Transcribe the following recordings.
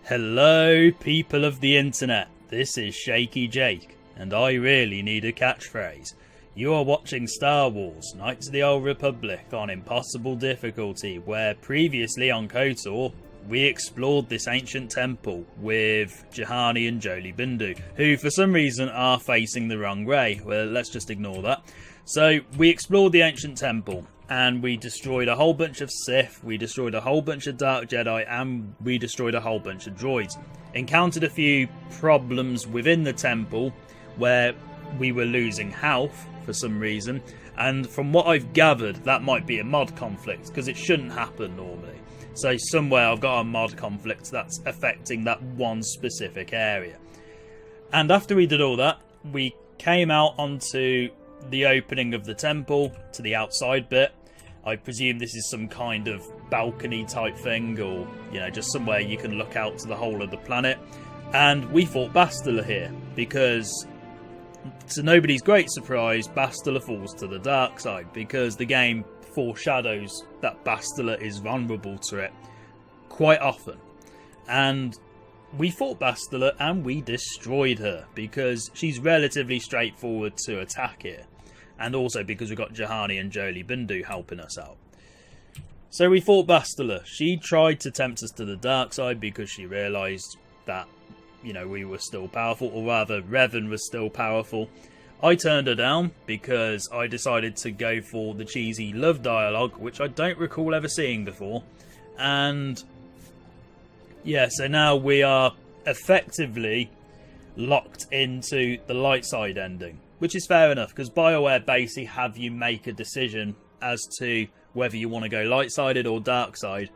Hello, people of the internet. This is Shaky Jake, and I really need a catchphrase. You are watching Star Wars Knights of the Old Republic on impossible difficulty, where previously on KotOR, we explored this ancient temple with Juhani and Jolee Bindo, who for some reason are facing the wrong way. Well, let's just ignore that. So, we explored the ancient temple, and we destroyed a whole bunch of Sith, we destroyed a whole bunch of Dark Jedi, and we destroyed a whole bunch of droids. Encountered a few problems within the temple, where we were losing health for some reason, and from what I've gathered, that might be a mod conflict, because it shouldn't happen normally. So somewhere I've got a mod conflict that's affecting that one specific area. And after we did all that, we came out onto the opening of the temple to the outside bit. I presume this is some kind of balcony type thing, or just somewhere you can look out to the whole of the planet. And we fought Bastila here because, to nobody's great surprise, Bastila falls to the dark side because the game foreshadows that Bastila is vulnerable to it quite often. And we fought Bastila and we destroyed her because she's relatively straightforward to attack here. And also because we've got Juhani and Jolee Bindo helping us out. So we fought Bastila. She tried to tempt us to the dark side because she realised that, we were still powerful, or rather Revan was still powerful. I turned her down because I decided to go for the cheesy love dialogue, which I don't recall ever seeing before. And yeah, so now we are effectively locked into the light side ending. Which is fair enough, because BioWare basically have you make a decision as to whether you want to go light-sided or dark-sided.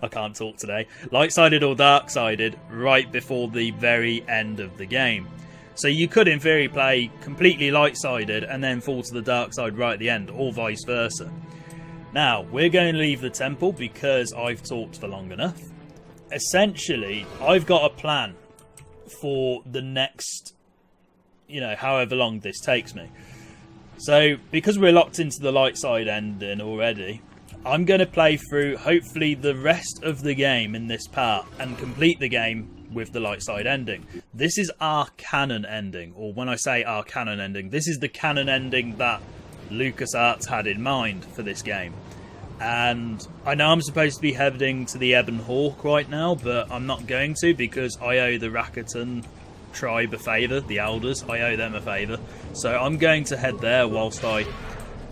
I can't talk today. Light-sided or dark-sided right before the very end of the game. So you could, in theory, play completely light-sided and then fall to the dark side right at the end, or vice versa. Now, we're going to leave the temple because I've talked for long enough. Essentially, I've got a plan for the next, however long this takes me. So, because we're locked into the light side ending already, I'm going to play through, hopefully, the rest of the game in this part and complete the game with the light side ending. This is our canon ending, or when I say our canon ending, this is the canon ending that LucasArts had in mind for this game. And I know I'm supposed to be heading to the Ebon Hawk right now, but I'm not going to because I owe the Rakuten tribe a favour, the elders. I owe them a favour. So I'm going to head there whilst I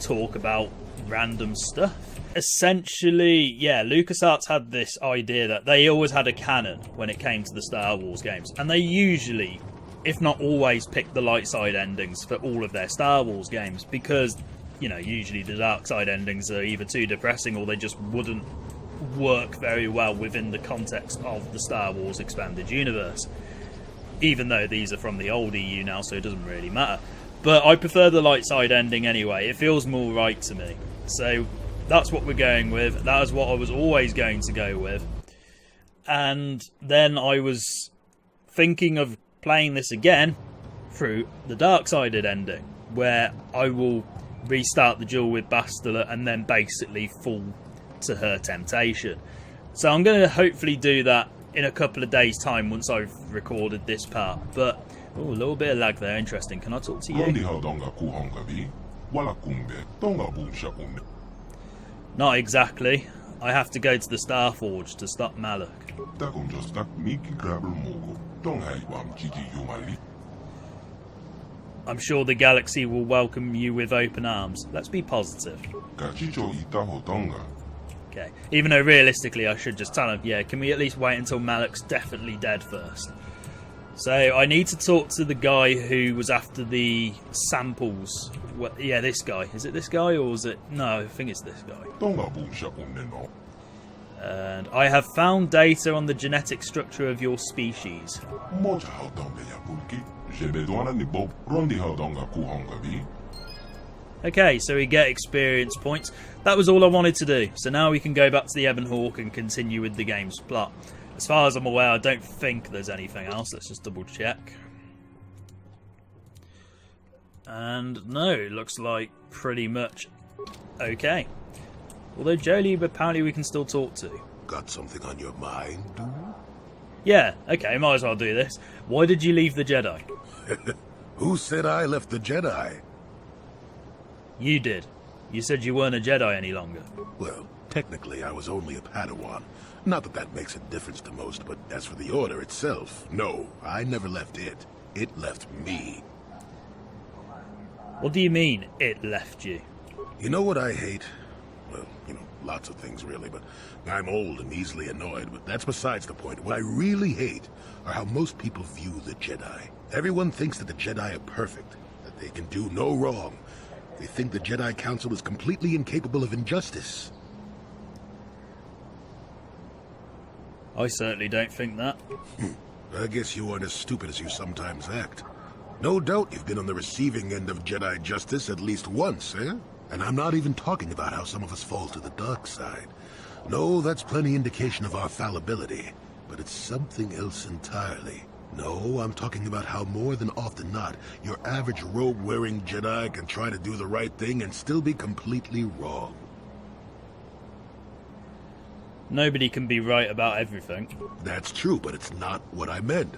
talk about random stuff. Essentially, yeah, LucasArts had this idea that they always had a canon when it came to the Star Wars games. And they usually, if not always, pick the light side endings for all of their Star Wars games. Because, usually the dark side endings are either too depressing or they just wouldn't work very well within the context of the Star Wars expanded universe. Even though these are from the old EU now, so it doesn't really matter. But I prefer the light side ending anyway. It feels more right to me. So that's what we're going with. That is what I was always going to go with. And then I was thinking of playing this again through the dark-sided ending, where I will restart the duel with Bastila and then basically fall to her temptation. So I'm going to hopefully do that in a couple of days' time once I've recorded this part. But, a little bit of lag there. Interesting. Can I talk to you? Not exactly. I have to go to the Star Forge to stop Malak. I'm sure the galaxy will welcome you with open arms. Let's be positive. Okay. Even though realistically I should just tell him, yeah, can we at least wait until Malak's definitely dead first? So I need to talk to the guy who was after the samples. Yeah, this guy. Is it this guy or is it... No, I think it's this guy. And I have found data on the genetic structure of your species. Okay, so we get experience points. That was all I wanted to do. So now we can go back to the Ebon Hawk and continue with the game's plot. As far as I'm aware, I don't think there's anything else. Let's just double check. And no, it looks like pretty much okay. Although Jolee, apparently we can still talk to. Got something on your mind, dude? Yeah, okay, might as well do this. Why did you leave the Jedi? Who said I left the Jedi? You did. You said you weren't a Jedi any longer. Well, technically I was only a Padawan. Not that that makes a difference to most, but as for the Order itself, no, I never left it. It left me. What do you mean, it left you? You know what I hate? Well, lots of things really, but I'm old and easily annoyed, but that's besides the point. What I really hate are how most people view the Jedi. Everyone thinks that the Jedi are perfect, that they can do no wrong. They think the Jedi Council is completely incapable of injustice. I certainly don't think that. I guess you aren't as stupid as you sometimes act. No doubt you've been on the receiving end of Jedi justice at least once, eh? And I'm not even talking about how some of us fall to the dark side. No, that's plenty indication of our fallibility. But it's something else entirely. No, I'm talking about how more than often not, your average robe-wearing Jedi can try to do the right thing and still be completely wrong. Nobody can be right about everything. That's true, but it's not what I meant.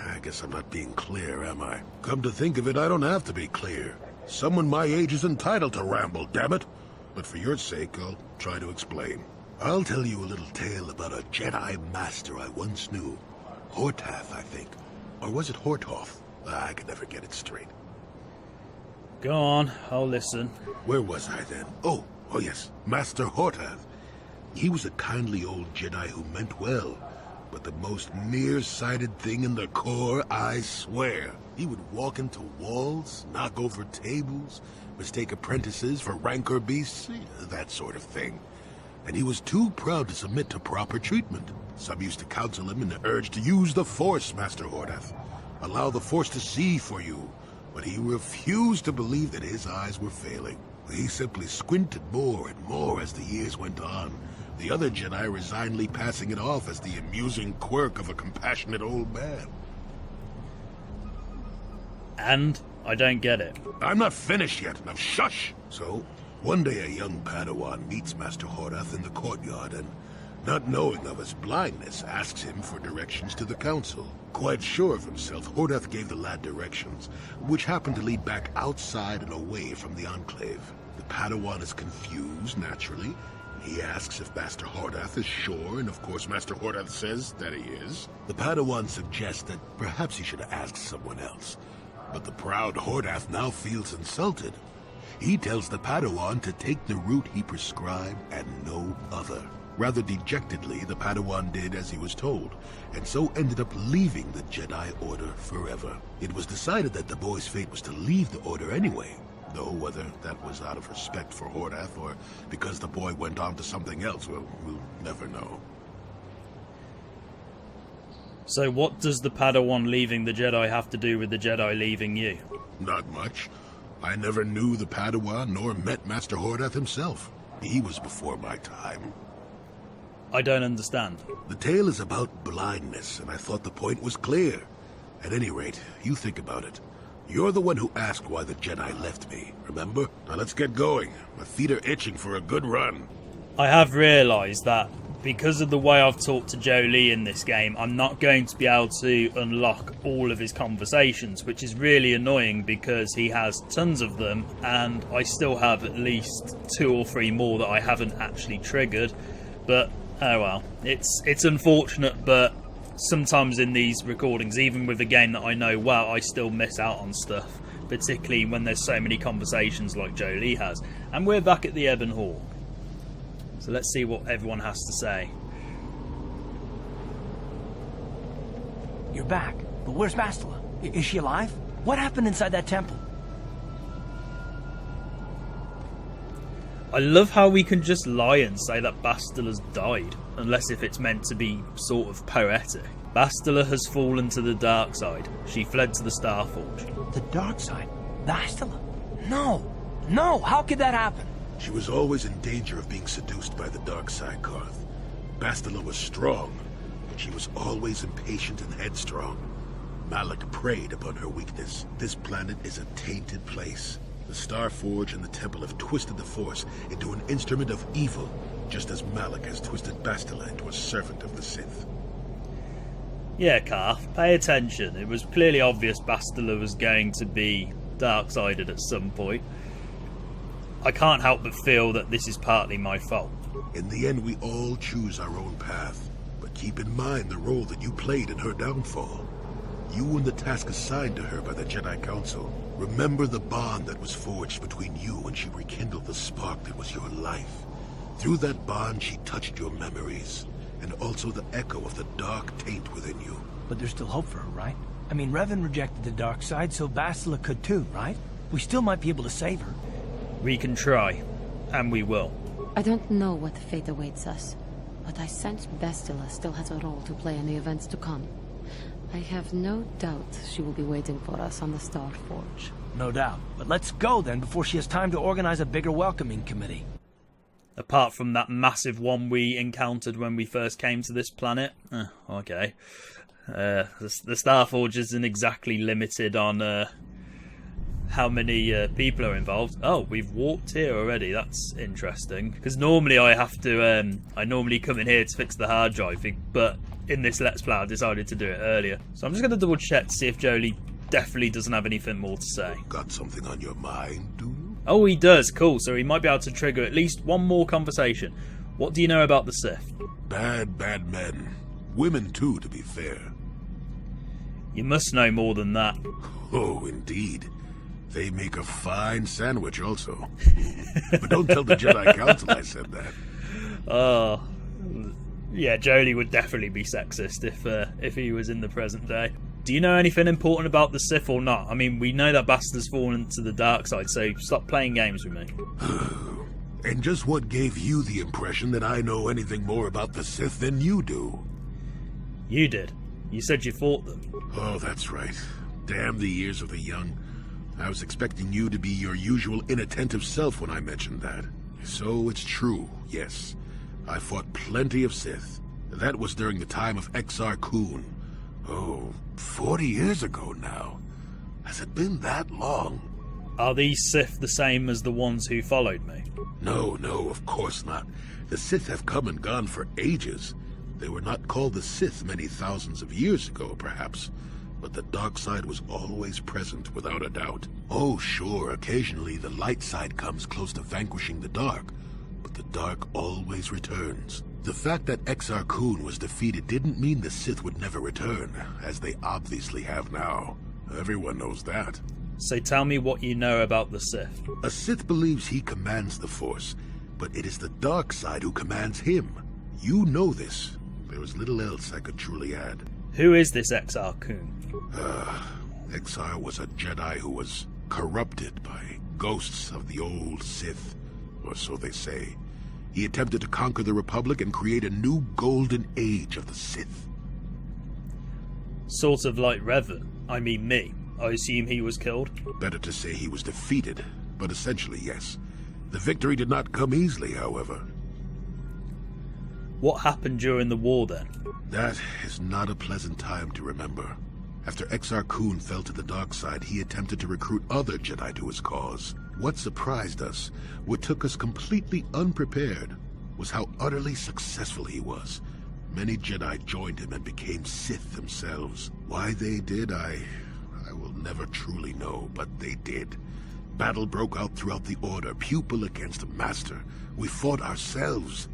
I guess I'm not being clear, am I? Come to think of it, I don't have to be clear. Someone my age is entitled to ramble, damn it. But for your sake, I'll try to explain. I'll tell you a little tale about a Jedi master I once knew. Hortath, I think. Or was it Hortoth? I can never get it straight. Go on, I'll listen. Where was I then? Oh yes, Master Hortath. He was a kindly old Jedi who meant well, but the most nearsighted thing in the Corps, I swear. He would walk into walls, knock over tables, mistake apprentices for rancor beasts, that sort of thing. And he was too proud to submit to proper treatment. Some used to counsel him in the urge to use the Force, Master Hortath. Allow the Force to see for you. But he refused to believe that his eyes were failing. He simply squinted more and more as the years went on. The other Jedi resignedly passing it off as the amusing quirk of a compassionate old man. And? I don't get it. I'm not finished yet. Now shush! So, one day a young Padawan meets Master Hortath in the courtyard and, not knowing of his blindness, asks him for directions to the council. Quite sure of himself, Hortath gave the lad directions, which happened to lead back outside and away from the Enclave. The Padawan is confused, naturally. He asks if Master Hortath is sure, and of course Master Hortath says that he is. The Padawan suggests that perhaps he should ask someone else. But the proud Hortath now feels insulted. He tells the Padawan to take the route he prescribed and no other. Rather dejectedly, the Padawan did as he was told, and so ended up leaving the Jedi Order forever. It was decided that the boy's fate was to leave the Order anyway, though whether that was out of respect for Hortath or because the boy went on to something else, well, we'll never know. So what does the Padawan leaving the Jedi have to do with the Jedi leaving you? Not much. I never knew the Padawan nor met Master Hortath himself. He was before my time. I don't understand. The tale is about blindness, and I thought the point was clear. At any rate, you think about it. You're the one who asked why the Jedi left me, remember? Now let's get going. My feet are itching for a good run. I have realised that because of the way I've talked to Jolee in this game, I'm not going to be able to unlock all of his conversations, which is really annoying because he has tons of them, and I still have at least 2 or 3 more that I haven't actually triggered. But oh well, it's unfortunate, but sometimes in these recordings, even with a game that I know well, I still miss out on stuff, particularly when there's so many conversations like Jolee has. And we're back at the Ebon Hall, so let's see what everyone has to say. You're back, but where's Bastila? Is she alive? What happened inside that temple? I love how we can just lie and say that Bastila's died, unless if it's meant to be sort of poetic. Bastila has fallen to the dark side. She fled to the Starforge. The dark side? Bastila? No, how could that happen? She was always in danger of being seduced by the dark side, Karth. Bastila was strong, but she was always impatient and headstrong. Malak preyed upon her weakness. This planet is a tainted place. The Starforge and the Temple have twisted the Force into an instrument of evil, just as Malak has twisted Bastila into a servant of the Sith. Yeah, Calf, pay attention. It was clearly obvious Bastila was going to be dark-sided at some point. I can't help but feel that this is partly my fault. In the end, we all choose our own path. But keep in mind the role that you played in her downfall. You and the task assigned to her by the Jedi Council. Remember the bond that was forged between you when she rekindled the spark that was your life. Through that bond, she touched your memories, and also the echo of the dark taint within you. But there's still hope for her, right? I mean, Revan rejected the dark side, so Bastila could too, right? We still might be able to save her. We can try, and we will. I don't know what fate awaits us, but I sense Bastila still has a role to play in the events to come. I have no doubt she will be waiting for us on the Star Forge. No doubt. But let's go then before she has time to organize a bigger welcoming committee. Apart from that massive one we encountered when we first came to this planet. Okay. The Starforge isn't exactly limited on how many people are involved. Oh, we've walked here already. That's interesting. Because normally I have to... I normally come in here to fix the hard drive, but in this Let's Play I decided to do it earlier. So I'm just going to double check to see if Jolee definitely doesn't have anything more to say. Got something on your mind, do you? Oh, he does. Cool. So he might be able to trigger at least one more conversation. What do you know about the Sith? Bad men. Women too, to be fair. You must know more than that. Oh, indeed. They make a fine sandwich also. But don't tell the Jedi Council I said that. Oh, yeah, Jolee would definitely be sexist if he was in the present day. Do you know anything important about the Sith or not? I mean, we know that Bastard's fallen to the dark side, so stop playing games with me. And just what gave you the impression that I know anything more about the Sith than you do? You did. You said you fought them. Oh, that's right. Damn the ears of the young. I was expecting you to be your usual inattentive self when I mentioned that. So it's true, yes. I fought plenty of Sith. That was during the time of Exar Kun. Oh, 40 years ago now. Has it been that long? Are these Sith the same as the ones who followed me? No, of course not. The Sith have come and gone for ages. They were not called the Sith many thousands of years ago, perhaps. But the dark side was always present, without a doubt. Oh, sure, occasionally the light side comes close to vanquishing the dark. But the dark always returns. The fact that Exar Kun was defeated didn't mean the Sith would never return, as they obviously have now. Everyone knows that. So tell me what you know about the Sith. A Sith believes he commands the Force, but it is the dark side who commands him. You know this. There was little else I could truly add. Who is this Exar Kun? Exar was a Jedi who was corrupted by ghosts of the old Sith, or so they say. He attempted to conquer the Republic and create a new golden age of the Sith. Sort of like Revan. I mean me. I assume he was killed? Better to say he was defeated, but essentially yes. The victory did not come easily, however. What happened during the war then? That is not a pleasant time to remember. After Exar Kun fell to the dark side, he attempted to recruit other Jedi to his cause. What surprised us, what took us completely unprepared, was how utterly successful he was. Many Jedi joined him and became Sith themselves. Why they did, I will never truly know, but they did. Battle broke out throughout the Order, pupil against master. We fought ourselves.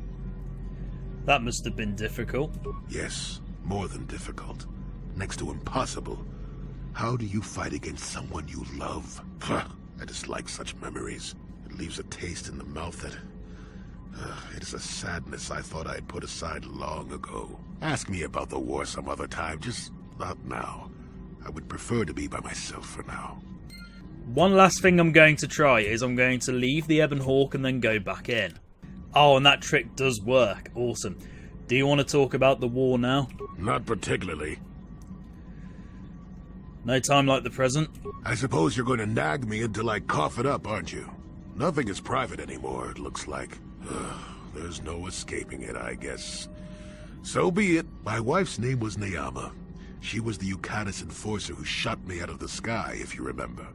That must have been difficult. Yes, more than difficult. Next to impossible. How do you fight against someone you love? I dislike such memories. It leaves a taste in the mouth that... it is a sadness I thought I had put aside long ago. Ask me about the war some other time, just not now. I would prefer to be by myself for now. One last thing I'm going to try is I'm going to leave the Ebon Hawk and then go back in. Oh, and that trick does work. Awesome. Do you want to talk about the war now? Not particularly. No time like the present? I suppose you're going to nag me until I cough it up, aren't you? Nothing is private anymore, it looks like. There's no escaping it, I guess. So be it. My wife's name was Neyama. She was the Yukatis enforcer who shot me out of the sky, if you remember.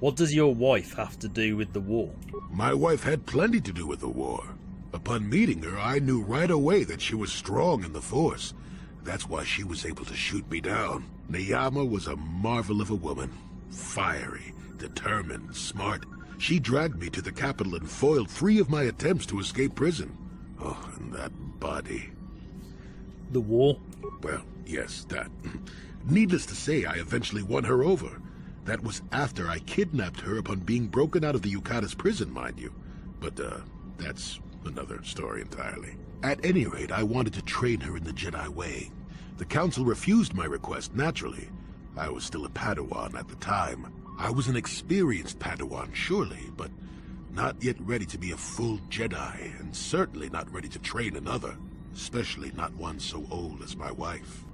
What does your wife have to do with the war? My wife had plenty to do with the war. Upon meeting her, I knew right away that she was strong in the Force. That's why she was able to shoot me down. Neyama was a marvel of a woman. Fiery, determined, smart. She dragged me to the capital and foiled 3 of my attempts to escape prison. Oh, and that body. The war? Well, yes, that. Needless to say, I eventually won her over. That was after I kidnapped her upon being broken out of the Yukata's prison, mind you. But, that's another story entirely. At any rate, I wanted to train her in the Jedi way. The Council refused my request, naturally. I was still a Padawan at the time. I was an experienced Padawan, surely, but not yet ready to be a full Jedi, and certainly not ready to train another, especially not one so old as my wife.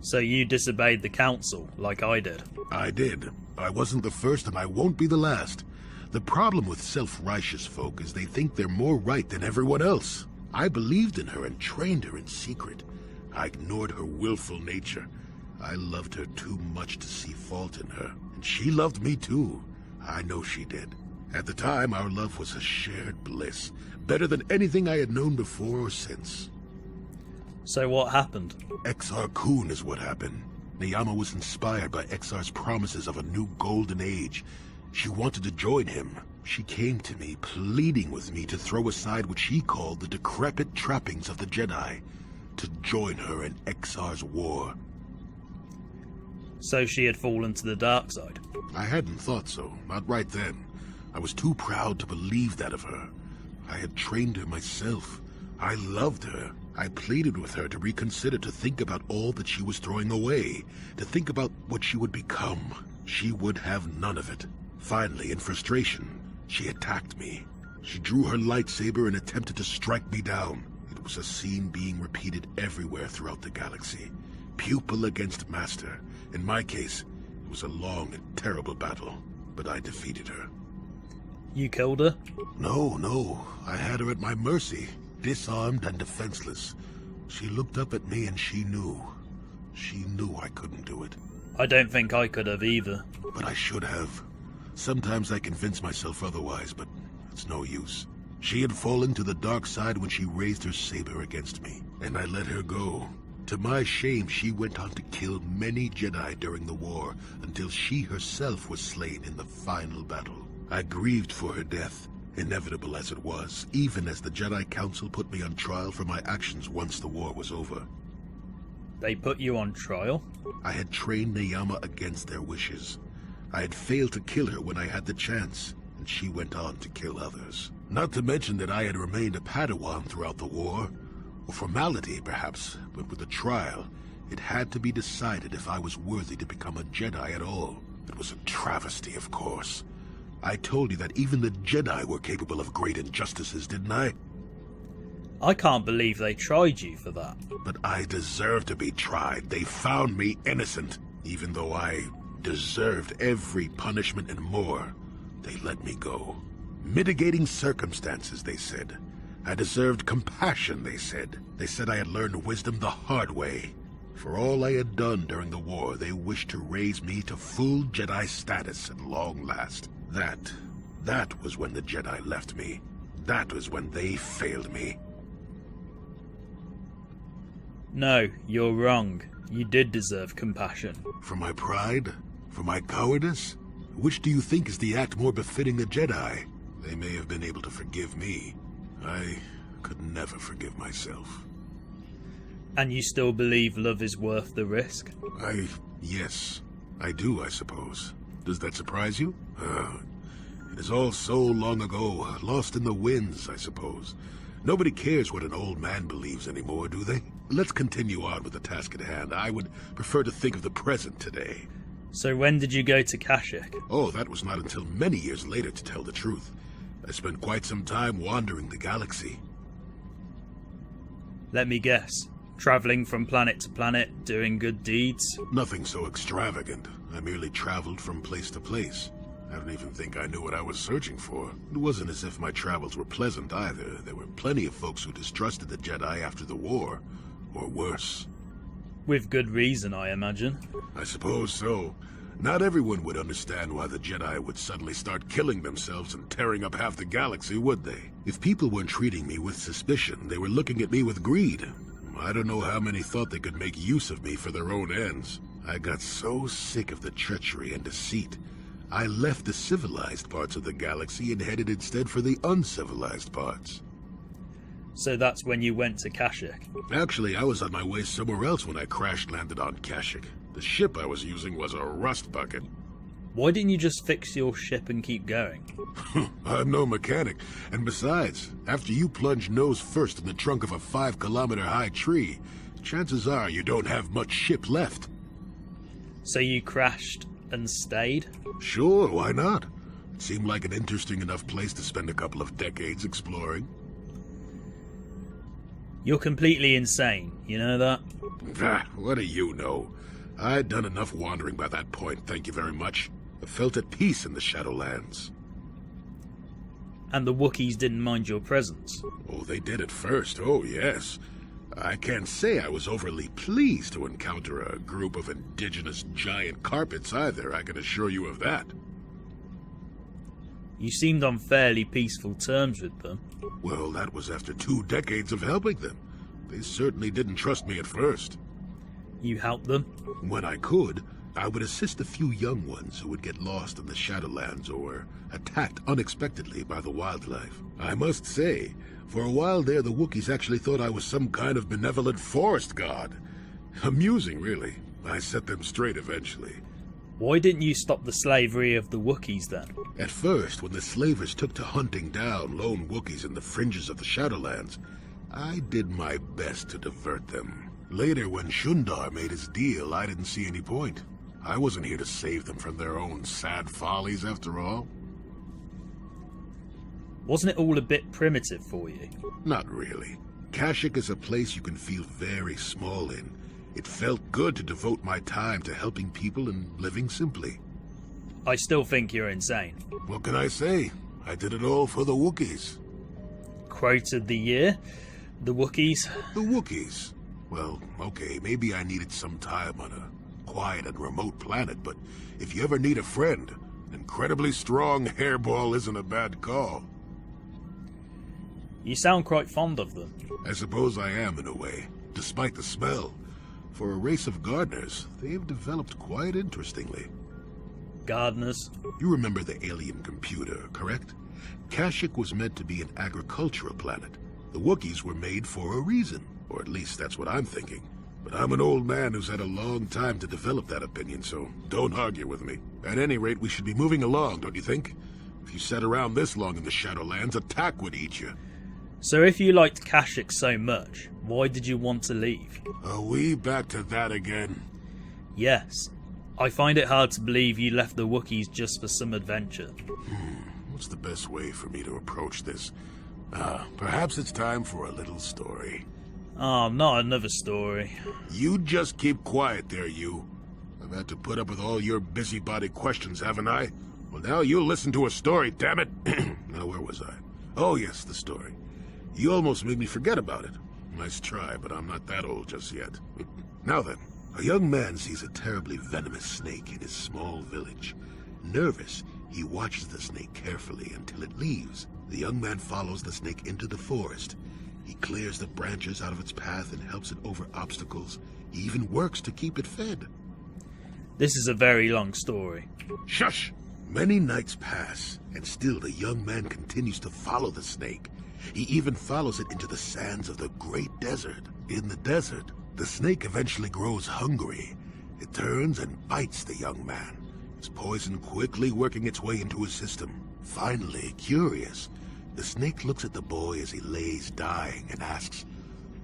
So you disobeyed the Council, like I did? I did. I wasn't the first, and I won't be the last. The problem with self-righteous folk is they think they're more right than everyone else. I believed in her and trained her in secret. I ignored her willful nature. I loved her too much to see fault in her, and she loved me too. I know she did. At the time, our love was a shared bliss, better than anything I had known before or since. So what happened? XR Kun is what happened. Neyama was inspired by XR's promises of a new golden age. She wanted to join him. She came to me, pleading with me to throw aside what she called the decrepit trappings of the Jedi, to join her in XR's war. So she had fallen to the dark side? I hadn't thought so, not right then. I was too proud to believe that of her. I had trained her myself. I loved her. I pleaded with her to reconsider, to think about all that she was throwing away, to think about what she would become. She would have none of it. Finally, in frustration, she attacked me. She drew her lightsaber and attempted to strike me down. It was a scene being repeated everywhere throughout the galaxy. Pupil against master. In my case, it was a long and terrible battle, but I defeated her. You killed her? No. I had her at my mercy, disarmed and defenseless. She looked up at me and she knew. She knew I couldn't do it. I don't think I could have either. But I should have. Sometimes I convince myself otherwise, but it's no use. She had fallen to the dark side when she raised her saber against me, and I let her go. To my shame, she went on to kill many Jedi during the war, until she herself was slain in the final battle. I grieved for her death, inevitable as it was, even as the Jedi Council put me on trial for my actions once the war was over. They put you on trial? I had trained Neyama against their wishes. I had failed to kill her when I had the chance, and she went on to kill others. Not to mention that I had remained a Padawan throughout the war. A formality, perhaps, but with a trial, it had to be decided if I was worthy to become a Jedi at all. It was a travesty, of course. I told you that even the Jedi were capable of great injustices, didn't I? I can't believe they tried you for that. But I deserved to be tried. They found me innocent. Even though I deserved every punishment and more, they let me go. Mitigating circumstances, they said. I deserved compassion, they said. They said I had learned wisdom the hard way. For all I had done during the war, they wished to raise me to full Jedi status at long last. That was when the Jedi left me. That was when they failed me. No, you're wrong. You did deserve compassion. For my pride? For my cowardice? Which do you think is the act more befitting a Jedi? They may have been able to forgive me. I could never forgive myself. And you still believe love is worth the risk? Yes, I do, I suppose. Does that surprise you? It is all so long ago, lost in the winds, I suppose. Nobody cares what an old man believes anymore, do they? Let's continue on with the task at hand. I would prefer to think of the present today. So when did you go to Kashyyyk? Oh, that was not until many years later, to tell the truth. I spent quite some time wandering the galaxy. Let me guess. Travelling from planet to planet, doing good deeds? Nothing so extravagant. I merely traveled from place to place. I don't even think I knew what I was searching for. It wasn't as if my travels were pleasant either. There were plenty of folks who distrusted the Jedi after the war, or worse. With good reason, I imagine. I suppose so. Not everyone would understand why the Jedi would suddenly start killing themselves and tearing up half the galaxy, would they? If people weren't treating me with suspicion, they were looking at me with greed. I don't know how many thought they could make use of me for their own ends. I got so sick of the treachery and deceit, I left the civilized parts of the galaxy and headed instead for the uncivilized parts. So that's when you went to Kashyyyk? Actually, I was on my way somewhere else when I crash-landed on Kashyyyk. The ship I was using was a rust bucket. Why didn't you just fix your ship and keep going? I'm no mechanic, and besides, after you plunge nose first in the trunk of a 5-kilometer-high tree, chances are you don't have much ship left. So you crashed and stayed? Sure, why not? It seemed like an interesting enough place to spend a couple of decades exploring. You're completely insane, you know that? What do you know? I'd done enough wandering by that point, thank you very much. I felt at peace in the Shadowlands. And the Wookiees didn't mind your presence? Oh, they did at first, oh yes. I can't say I was overly pleased to encounter a group of indigenous giant carpets either, I can assure you of that. You seemed on fairly peaceful terms with them. Well, that was after 2 decades of helping them. They certainly didn't trust me at first. You helped them? When I could, I would assist a few young ones who would get lost in the Shadowlands or attacked unexpectedly by the wildlife. I must say, for a while there the Wookiees actually thought I was some kind of benevolent forest god. Amusing, really. I set them straight eventually. Why didn't you stop the slavery of the Wookiees then? At first, when the slavers took to hunting down lone Wookiees in the fringes of the Shadowlands, I did my best to divert them. Later, when Shundar made his deal, I didn't see any point. I wasn't here to save them from their own sad follies, after all. Wasn't it all a bit primitive for you? Not really. Kashyyyk is a place you can feel very small in. It felt good to devote my time to helping people and living simply. I still think you're insane. What can I say? I did it all for the Wookiees. Quote of the year? The Wookiees? The Wookiees. Well, okay, maybe I needed some time on a quiet and remote planet, but if you ever need a friend, an incredibly strong hairball isn't a bad call. You sound quite fond of them. I suppose I am in a way, despite the smell. For a race of gardeners, they've developed quite interestingly. Gardeners? You remember the alien computer, correct? Kashyyyk was meant to be an agricultural planet. The Wookiees were made for a reason. Or at least that's what I'm thinking. But I'm an old man who's had a long time to develop that opinion, so don't argue with me. At any rate, we should be moving along, don't you think? If you sat around this long in the Shadowlands, attack would eat you. So if you liked Kashyyyk so much, why did you want to leave? Are we back to that again? Yes. I find it hard to believe you left the Wookiees just for some adventure. What's the best way for me to approach this? Perhaps it's time for a little story. Oh, not another story. You just keep quiet there, you. I've had to put up with all your busybody questions, haven't I? Well, now you'll listen to a story, damn it. Now, where was I? Oh, yes, the story. You almost made me forget about it. Nice try, but I'm not that old just yet. Now then, a young man sees a terribly venomous snake in his small village. Nervous, he watches the snake carefully until it leaves. The young man follows the snake into the forest. He clears the branches out of its path and helps it over obstacles. He even works to keep it fed. This is a very long story. Shush! Many nights pass, and still the young man continues to follow the snake. He even follows it into the sands of the great desert. In the desert, the snake eventually grows hungry. It turns and bites the young man, its poison quickly working its way into his system. Finally, curious, the snake looks at the boy as he lays dying and asks,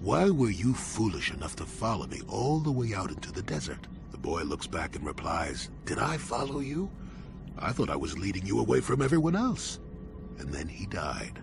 "Why were you foolish enough to follow me all the way out into the desert?" The boy looks back and replies, "Did I follow you? I thought I was leading you away from everyone else." And then he died.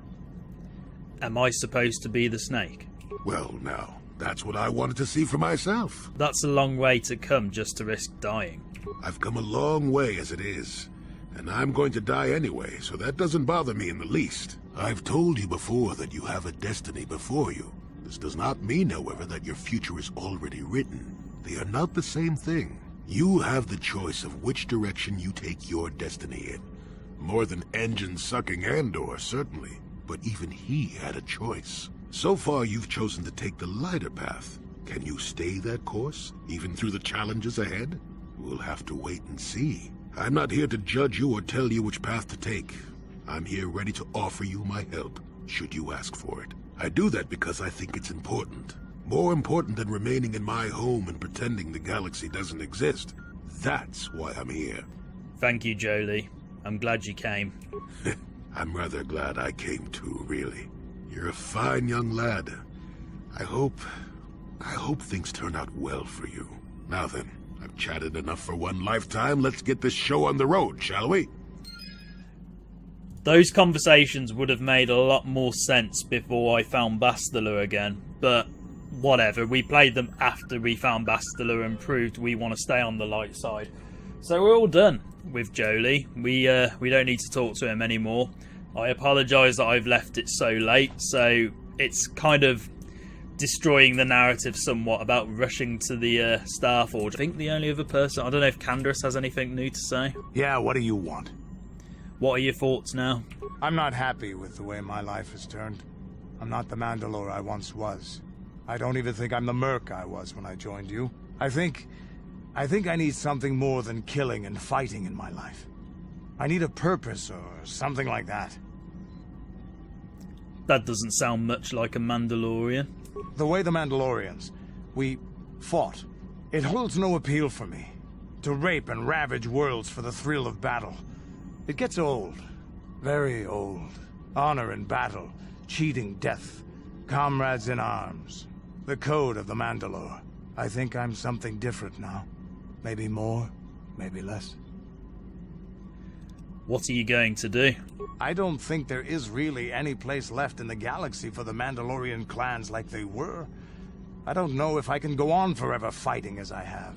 Am I supposed to be the snake? Well, now, that's what I wanted to see for myself. That's a long way to come just to risk dying. I've come a long way as it is, and I'm going to die anyway, so that doesn't bother me in the least. I've told you before that you have a destiny before you. This does not mean, however, that your future is already written. They are not the same thing. You have the choice of which direction you take your destiny in. More than engine-sucking Andor, certainly. But even he had a choice. So far, you've chosen to take the lighter path. Can you stay that course, even through the challenges ahead? We'll have to wait and see. I'm not here to judge you or tell you which path to take. I'm here ready to offer you my help, should you ask for it. I do that because I think it's important. More important than remaining in my home and pretending the galaxy doesn't exist. That's why I'm here. Thank you, Jolee. I'm glad you came. I'm rather glad I came too, really. You're a fine young lad. I hope things turn out well for you. Now then, I've chatted enough for one lifetime. Let's get this show on the road, shall we? Those conversations would have made a lot more sense before I found Bastila again, but whatever. We played them after we found Bastila and proved we want to stay on the light side. So we're all done with Jolee. We don't need to talk to him anymore. I apologise that I've left it so late, so it's kind of destroying the narrative somewhat about rushing to the Starforge. I think the only other person... I don't know if Candace has anything new to say. Yeah, what do you want? What are your thoughts now? I'm not happy with the way my life has turned. I'm not the Mandalore I once was. I don't even think I'm the merc I was when I joined you. I think I need something more than killing and fighting in my life. I need a purpose or something like that. That doesn't sound much like a Mandalorian. The way the Mandalorians, we fought. It holds no appeal for me. To rape and ravage worlds for the thrill of battle. It gets old. Very old. Honor in battle. Cheating death. Comrades in arms. The code of the Mandalore. I think I'm something different now. Maybe more, maybe less. What are you going to do? I don't think there is really any place left in the galaxy for the Mandalorian clans like they were. I don't know if I can go on forever fighting as I have.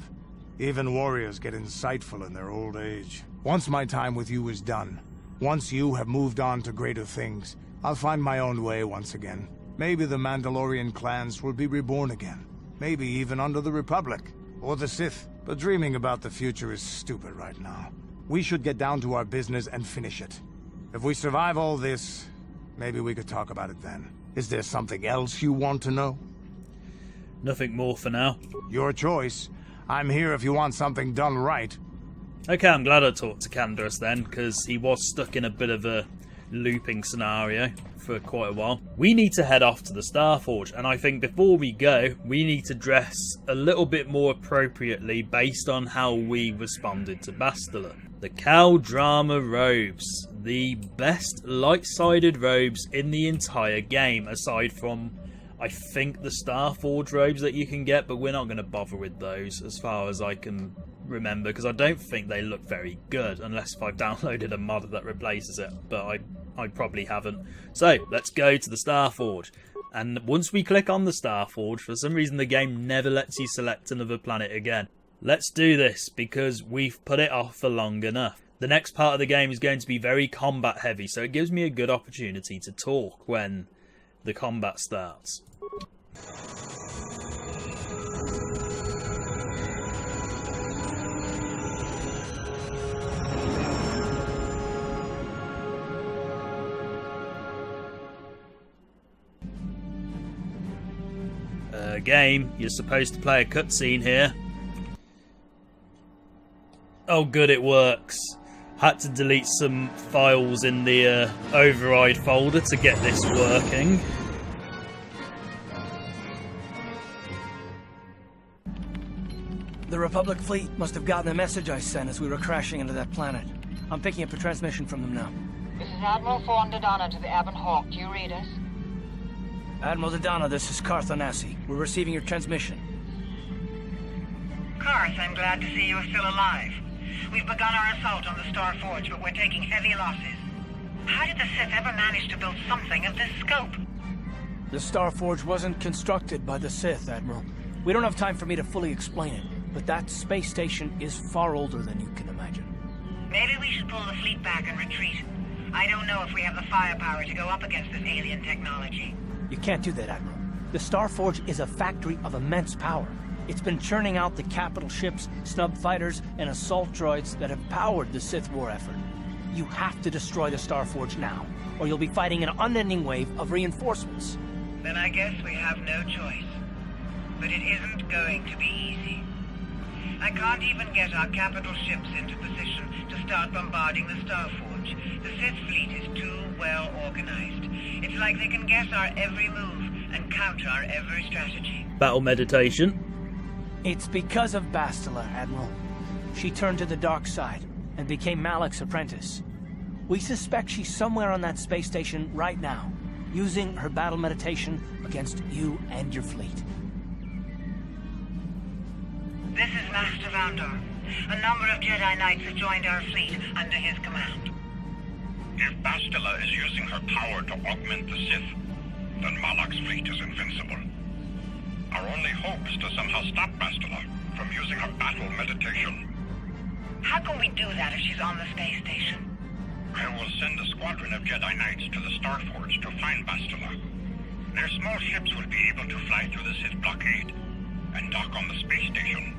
Even warriors get insightful in their old age. Once my time with you is done, once you have moved on to greater things, I'll find my own way once again. Maybe the Mandalorian clans will be reborn again. Maybe even under the Republic, or the Sith. But dreaming about the future is stupid right now. We should get down to our business and finish it. If we survive all this, maybe we could talk about it then. Is there something else you want to know? Nothing more for now. Your choice. I'm here if you want something done right. Okay, I'm glad I talked to Candace then, because he was stuck in a bit of a looping scenario for quite a while. We need to head off to the Starforge, and I think before we go, we need to dress a little bit more appropriately based on how we responded to Bastila. The Cal Drama robes. The best light-sided robes in the entire game, aside from, I think, the Starforge robes that you can get, but we're not going to bother with those as far as I can remember, because I don't think they look very good, unless if I've downloaded a mod that replaces it, but I probably haven't. So, let's go to the Starforge. And once we click on the Starforge, for some reason the game never lets you select another planet again. Let's do this, because we've put it off for long enough. The next part of the game is going to be very combat heavy, so it gives me a good opportunity to talk when the combat starts. Game, you're supposed to play a cutscene here. Oh good, it works. Had to delete some files in the override folder to get this working. The Republic fleet must have gotten the message I sent as we were crashing into that planet. I'm picking up a transmission from them now. This is Admiral Fawn Dodonna to the Abin Hawk. Do you read us? Admiral Dodonna, this is Carthonasi. We're receiving your transmission. Carth, I'm glad to see you are still alive. We've begun our assault on the Starforge, but we're taking heavy losses. How did the Sith ever manage to build something of this scope? The Starforge wasn't constructed by the Sith, Admiral. We don't have time for me to fully explain it, but that space station is far older than you can imagine. Maybe we should pull the fleet back and retreat. I don't know if we have the firepower to go up against this alien technology. You can't do that, Admiral. The Starforge is a factory of immense power. It's been churning out the capital ships, snub fighters, and assault droids that have powered the Sith war effort. You have to destroy the Starforge now, or you'll be fighting an unending wave of reinforcements. Then I guess we have no choice. But it isn't going to be easy. I can't even get our capital ships into position to start bombarding the Starforge. The Sith fleet is too well organized. It's like they can guess our every move and counter our every strategy. Battle meditation. It's because of Bastila, Admiral. She turned to the dark side and became Malak's apprentice. We suspect she's somewhere on that space station right now, using her battle meditation against you and your fleet. This is Master Vandor. A number of Jedi Knights have joined our fleet under his command. If Bastila is using her power to augment the Sith, then Malak's fleet is invincible. Our only hope is to somehow stop Bastila from using her battle meditation. How can we do that if she's on the space station? I will send a squadron of Jedi Knights to the Starforge to find Bastila. Their small ships will be able to fly through the Sith blockade and dock on the space station.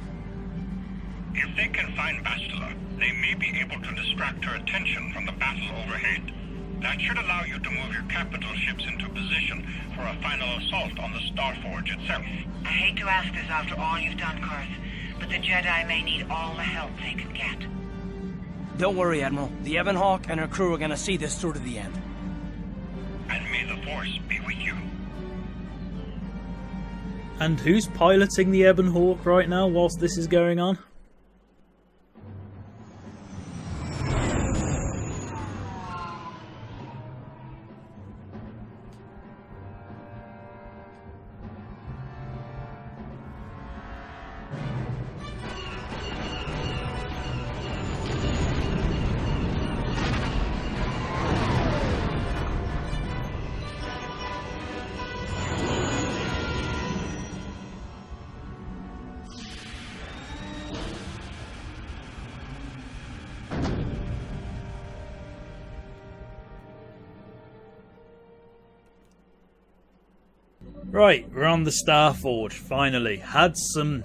If they can find Bastila, they may be able to distract her attention from the battle overhead. That should allow you to move your capital ships into position for a final assault on the Starforge itself. I hate to ask this after all you've done, Karth, but the Jedi may need all the help they can get. Don't worry, Admiral. The Ebon Hawk and her crew are gonna see this through to the end. And may the Force be with you. And who's piloting the Ebon Hawk right now whilst this is going on? Right, we're on the Starforge, finally. Had some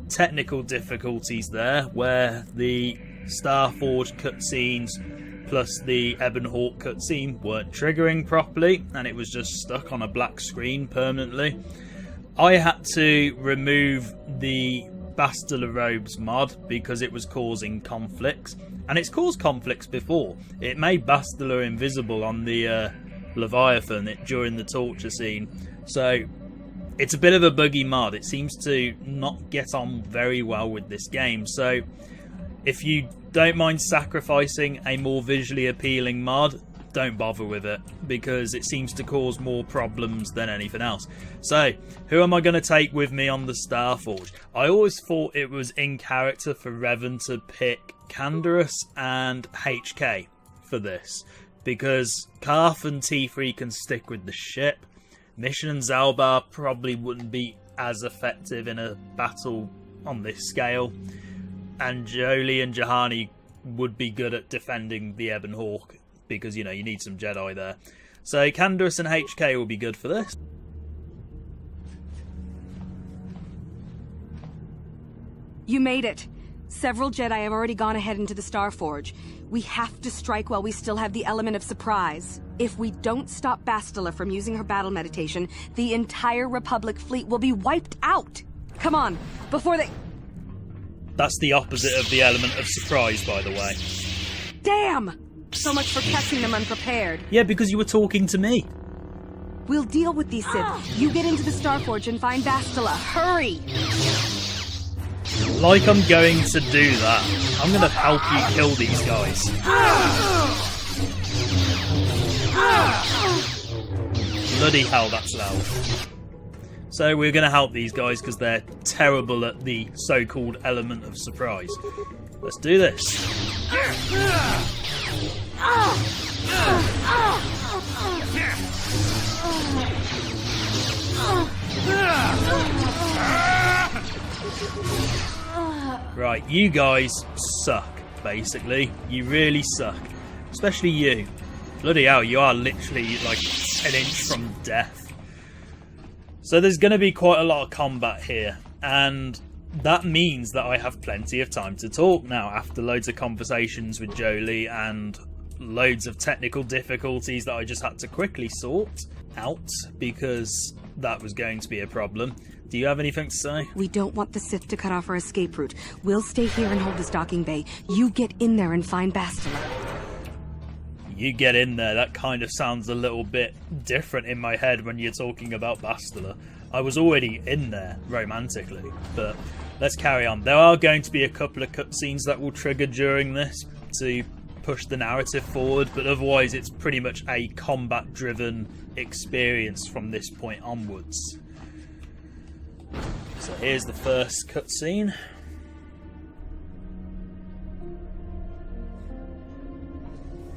technical difficulties there, where the Starforge cutscenes plus the Ebon Hawk cutscene weren't triggering properly, and it was just stuck on a black screen permanently. I had to remove the Bastila Robes mod because it was causing conflicts, and it's caused conflicts before. It made Bastila invisible on the Leviathan during the torture scene. So it's a bit of a buggy mod. It seems to not get on very well with this game. So if you don't mind sacrificing a more visually appealing mod, don't bother with it, because it seems to cause more problems than anything else. So who am I going to take with me on the Starforge? I always thought it was in character for Revan to pick Canderous and HK for this, because Karth and T3 can stick with the ship. Mission and Zalbar probably wouldn't be as effective in a battle on this scale, and Jolee and Juhani would be good at defending the Ebon Hawk, because, you know, you need some Jedi there. So Canderous and HK will be good for this. You made it. Several Jedi have already gone ahead into the Starforge. We have to strike while we still have the element of surprise. If we don't stop Bastila from using her battle meditation, the entire Republic fleet will be wiped out. Come on, before they... That's the opposite of the element of surprise, by the way. Damn! So much for catching them unprepared. Yeah, because you were talking to me. We'll deal with these Sith. You get into the Starforge and find Bastila. Hurry! Like I'm going to do that. I'm going to help you kill these guys. Bloody hell, that's loud. So we're going to help these guys because they're terrible at the so-called element of surprise. Let's do this. Right, you guys suck, basically. You really suck. Especially you. Bloody hell, you are literally like an inch from death. So there's going to be quite a lot of combat here. And that means that I have plenty of time to talk now after loads of conversations with Jolee and loads of technical difficulties that I just had to quickly sort out because that was going to be a problem. Do you have anything to say? We don't want the Sith to cut off our escape route. We'll stay here and hold the stocking bay. You get in there and find Bastila. You get in there. That kind of sounds a little bit different in my head when you're talking about Bastila. I was already in there romantically, but let's carry on. There are going to be a couple of cutscenes that will trigger during this to push the narrative forward, but otherwise it's pretty much a combat-driven experience from this point onwards. So here's the first cutscene.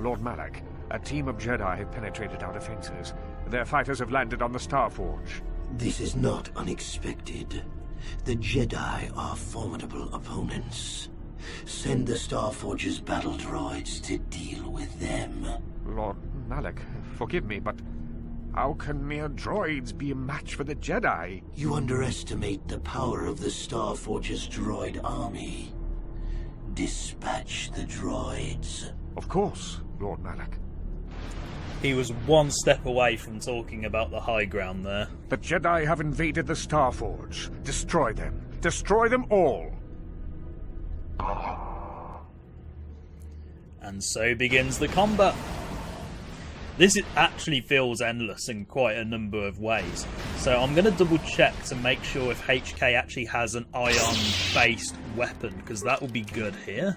Lord Malak, a team of Jedi have penetrated our defenses. Their fighters have landed on the Starforge. This is not unexpected. The Jedi are formidable opponents. Send the Starforge's battle droids to deal with them. Lord Malak, forgive me, but how can mere droids be a match for the Jedi? You underestimate the power of the Starforge's droid army. Dispatch the droids. Of course, Lord Malak. He was one step away from talking about the high ground there. The Jedi have invaded the Starforge. Destroy them. Destroy them all. And so begins the combat. This actually feels endless in quite a number of ways. So I'm going to double check to make sure if HK actually has an ion-based weapon, because that will be good here.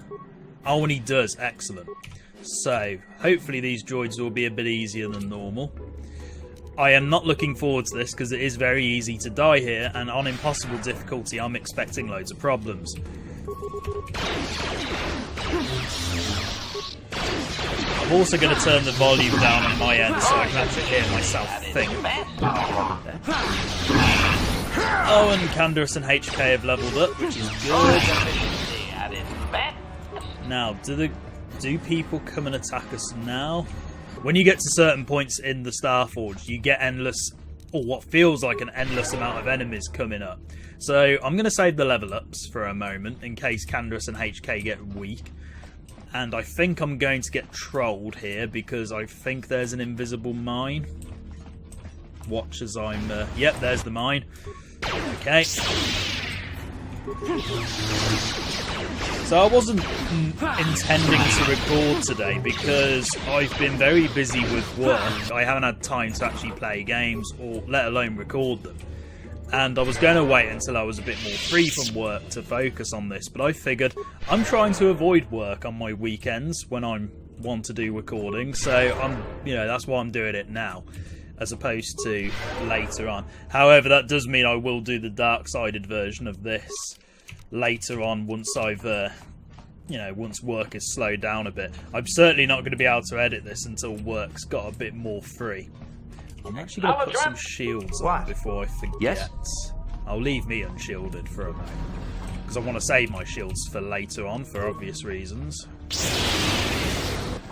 Oh, and he does. Excellent. So, hopefully these droids will be a bit easier than normal. I am not looking forward to this because it is very easy to die here, and on impossible difficulty I'm expecting loads of problems. I'm also going to turn the volume down on my end so I can actually hear myself think. Oh, and Candace and HK have leveled up, which is good. Now, do people come and attack us now? When you get to certain points in the Starforge, you get endless, or what feels like an endless amount of enemies coming up. So I'm going to save the level ups for a moment in case Candace and HK get weak. And I think I'm going to get trolled here because I think there's an invisible mine. Watch as I'm... yep, there's the mine. Okay. So I wasn't intending to record today because I've been very busy with work. I haven't had time to actually play games or let alone record them. And I was going to wait until I was a bit more free from work to focus on this, but I figured I'm trying to avoid work on my weekends when I want to do recording, so that's why I'm doing it now, as opposed to later on. However, that does mean I will do the dark-sided version of this later on once I've, once work is slowed down a bit. I'm certainly not going to be able to edit this until work's got a bit more free. I'm actually going to put some shields on before I forget. Yes? I'll leave me unshielded for a moment, because I want to save my shields for later on for obvious reasons.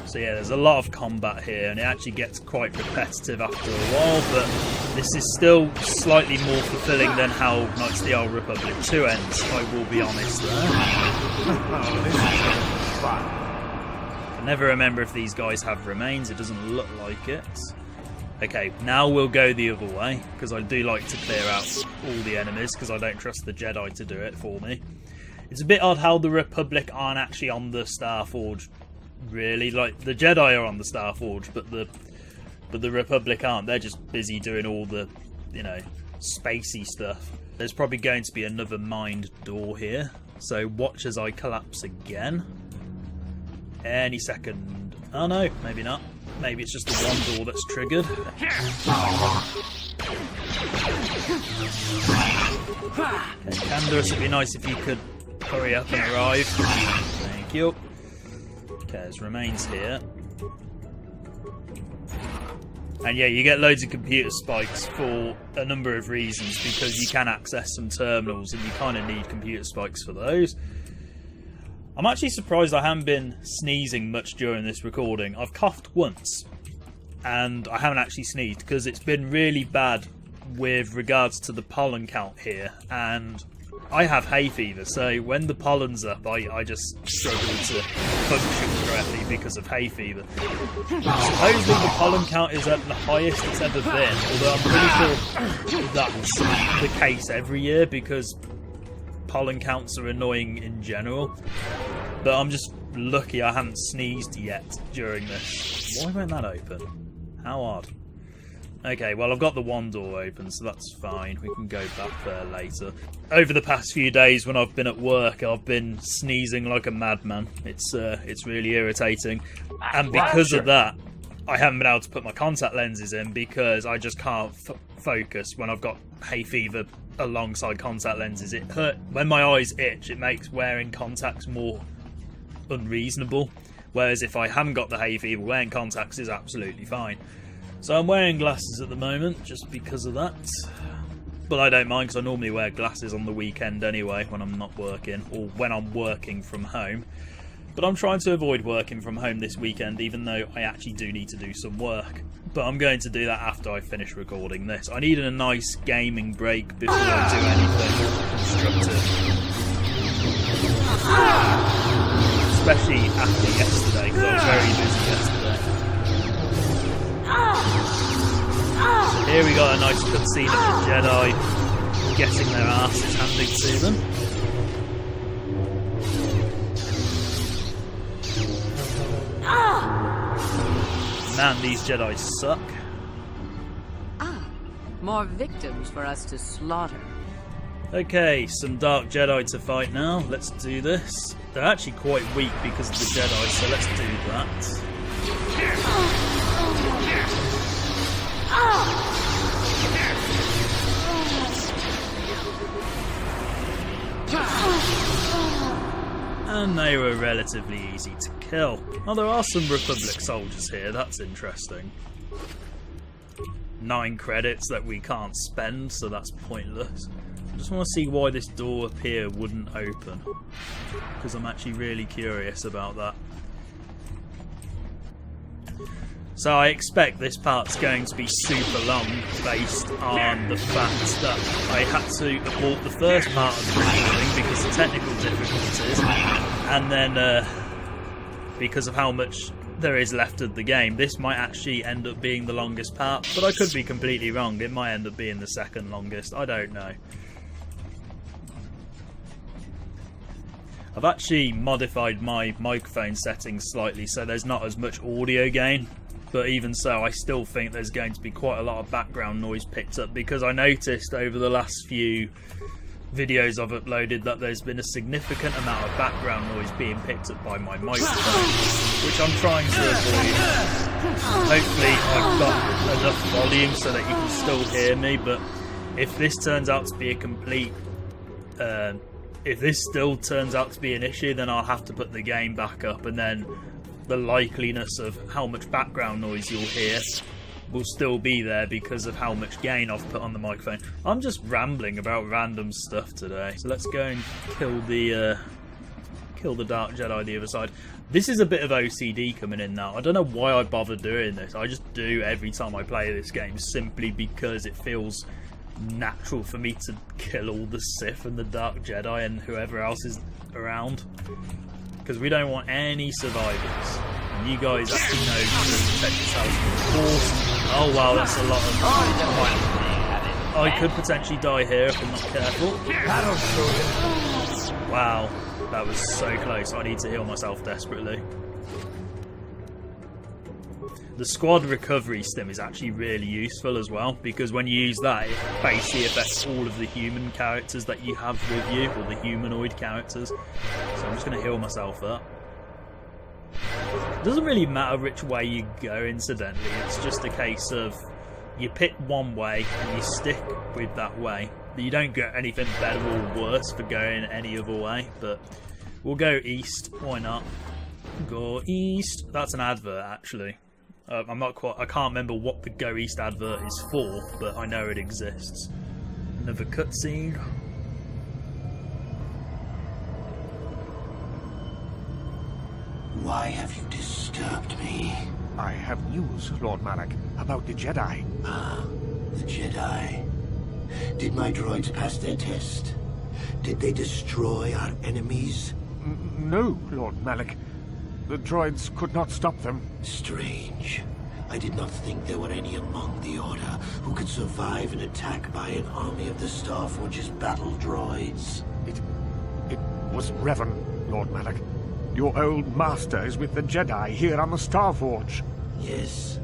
So yeah, there's a lot of combat here, and it actually gets quite repetitive after a while, but this is still slightly more fulfilling than how Knights of the Old Republic 2 ends, I will be honest there. I never remember if these guys have remains, it doesn't look like it. Okay, now we'll go the other way, because I do like to clear out all the enemies, because I don't trust the Jedi to do it for me. It's a bit odd how the Republic aren't actually on the Starforge, really. Like, the Jedi are on the Starforge, but the Republic aren't. They're just busy doing all the, spacey stuff. There's probably going to be another mined door here, so watch as I collapse again. Any second. Oh no, maybe not. Maybe it's just the one door that's triggered. Okay, Candace, it'd be nice if you could hurry up and arrive. Thank you. Okay, there's remains here. And yeah, you get loads of computer spikes for a number of reasons, because you can access some terminals and you kind of need computer spikes for those. I'm actually surprised I haven't been sneezing much during this recording. I've coughed once, and I haven't actually sneezed, because it's been really bad with regards to the pollen count here, and I have hay fever, so when the pollen's up, I just struggle to function correctly because of hay fever. Supposedly the pollen count is at the highest it's ever been, although I'm pretty sure that's the case every year because pollen counts are annoying in general. But I'm just lucky I haven't sneezed yet during this. Why won't that open? How odd. Okay, well I've got the one door open, so that's fine. We can go back there later. Over the past few days when I've been at work, I've been sneezing like a madman. It's really irritating. And because of that, I haven't been able to put my contact lenses in because I just can't focus when I've got hay fever alongside contact lenses. It hurt. When my eyes itch, it makes wearing contacts more unreasonable. Whereas if I haven't got the hay fever, wearing contacts is absolutely fine. So I'm wearing glasses at the moment, just because of that. But I don't mind, because I normally wear glasses on the weekend anyway, when I'm not working, or when I'm working from home. But I'm trying to avoid working from home this weekend, even though I actually do need to do some work. But I'm going to do that after I finish recording this. I needed a nice gaming break before I do anything constructive. Especially after yesterday, because I was very busy yesterday. So here we got a nice cutscene of the Jedi getting their asses handed to them. Man, these Jedi suck. More victims for us to slaughter. Okay, some Dark Jedi to fight now. Let's do this. They're actually quite weak because of the Jedi, so let's do that. And they were relatively easy to kill. Oh, there are some Republic soldiers here, that's interesting. 9 credits that we can't spend, so that's pointless. I just want to see why this door up here wouldn't open, because I'm actually really curious about that. So I expect this part's going to be super long based on the fact that I had to abort the first part of the recording because of technical difficulties, and then because of how much there is left of the game. This might actually end up being the longest part, but I could be completely wrong. It might end up being the second longest. I don't know. I've actually modified my microphone settings slightly so there's not as much audio gain. But even so, I still think there's going to be quite a lot of background noise picked up, because I noticed over the last few videos I've uploaded that there's been a significant amount of background noise being picked up by my microphone, which I'm trying to avoid. Hopefully I've got enough volume so that you can still hear me, but if this turns out to be a complete... if this still turns out to be an issue, then I'll have to put the game back up, and then the likeliness of how much background noise you'll hear will still be there because of how much gain I've put on the microphone. I'm just rambling about random stuff today. So let's go and kill the Dark Jedi the other side. This is a bit of OCD coming in now. I don't know why I bother doing this. I just do every time I play this game simply because it feels natural for me to kill all the Sith and the Dark Jedi and whoever else is around. Because we don't want any survivors. And you guys actually know to protect yourselves from the Force. Oh wow, that's a lot of... I could potentially die here if I'm not careful. Wow, that was so close. I need to heal myself desperately. The squad recovery stim is actually really useful as well, because when you use that, it basically affects all of the human characters that you have with you, or the humanoid characters. So I'm just going to heal myself up. It doesn't really matter which way you go, incidentally. It's just a case of you pick one way and you stick with that way. You don't get anything better or worse for going any other way, but we'll go east. Why not? Go east. That's an advert, actually. I'm not quite... I can't remember what the Go East advert is for, but I know it exists. Another cutscene. Why have you disturbed me? I have news, Lord Malak, about the Jedi. Ah, the Jedi. Did my droids pass their test? Did they destroy our enemies? No, Lord Malak. The droids could not stop them. Strange. I did not think there were any among the Order who could survive an attack by an army of the Starforge's battle droids. It was Revan, Lord Malak. Your old master is with the Jedi here on the Starforge. Yes,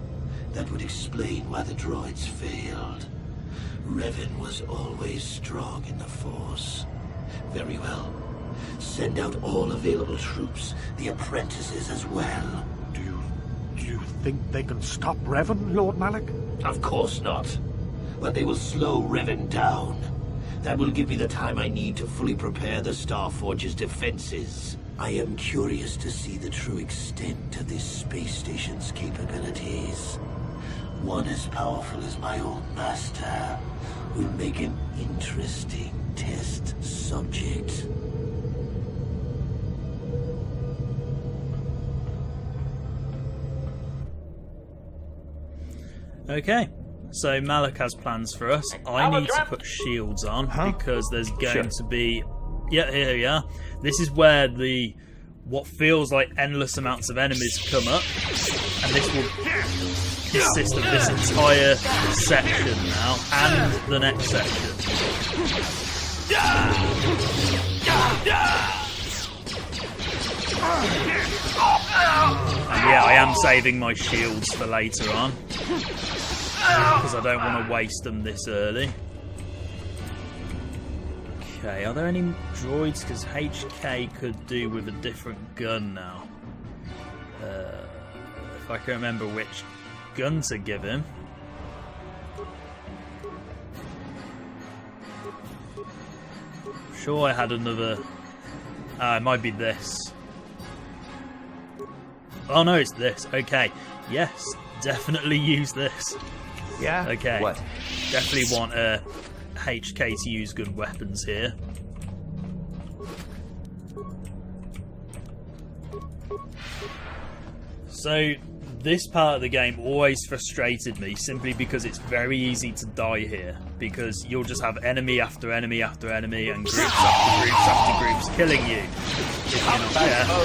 that would explain why the droids failed. Revan was always strong in the Force. Very well. Send out all available troops, the apprentices as well. Do you think they can stop Revan, Lord Malak? Of course not. But they will slow Revan down. That will give me the time I need to fully prepare the Starforge's defenses. I am curious to see the true extent of this space station's capabilities. One as powerful as my old master would make an interesting test subject. Okay, so Malak has plans for us. I need to put shields on because there's going to be... Yeah, here we are. This is where what feels like endless amounts of enemies come up, and this will consist of this entire section now and the next section. And yeah, I am saving my shields for later on because I don't want to waste them this early. Okay, are there any droids? Because HK could do with a different gun now. If I can remember which gun to give him. I'm sure I had another... it might be this. Oh no, it's this. Okay. Yes, definitely use this. Yeah? Okay. What? Definitely want HK to use good weapons here. So this part of the game always frustrated me simply because it's very easy to die here, because you'll just have enemy after enemy after enemy and groups after groups after groups killing you if you're not careful,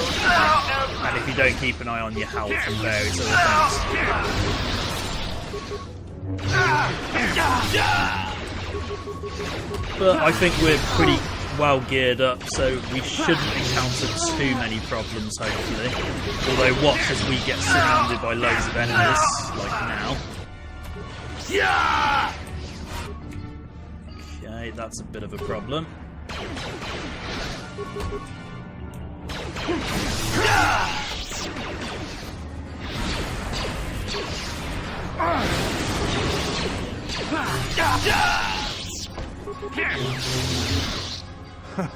and if you don't keep an eye on your health and various other things. But I think we're pretty well geared up, so we shouldn't encounter too many problems, hopefully. Although watch as we get surrounded by loads of enemies, like now. Okay, that's a bit of a problem.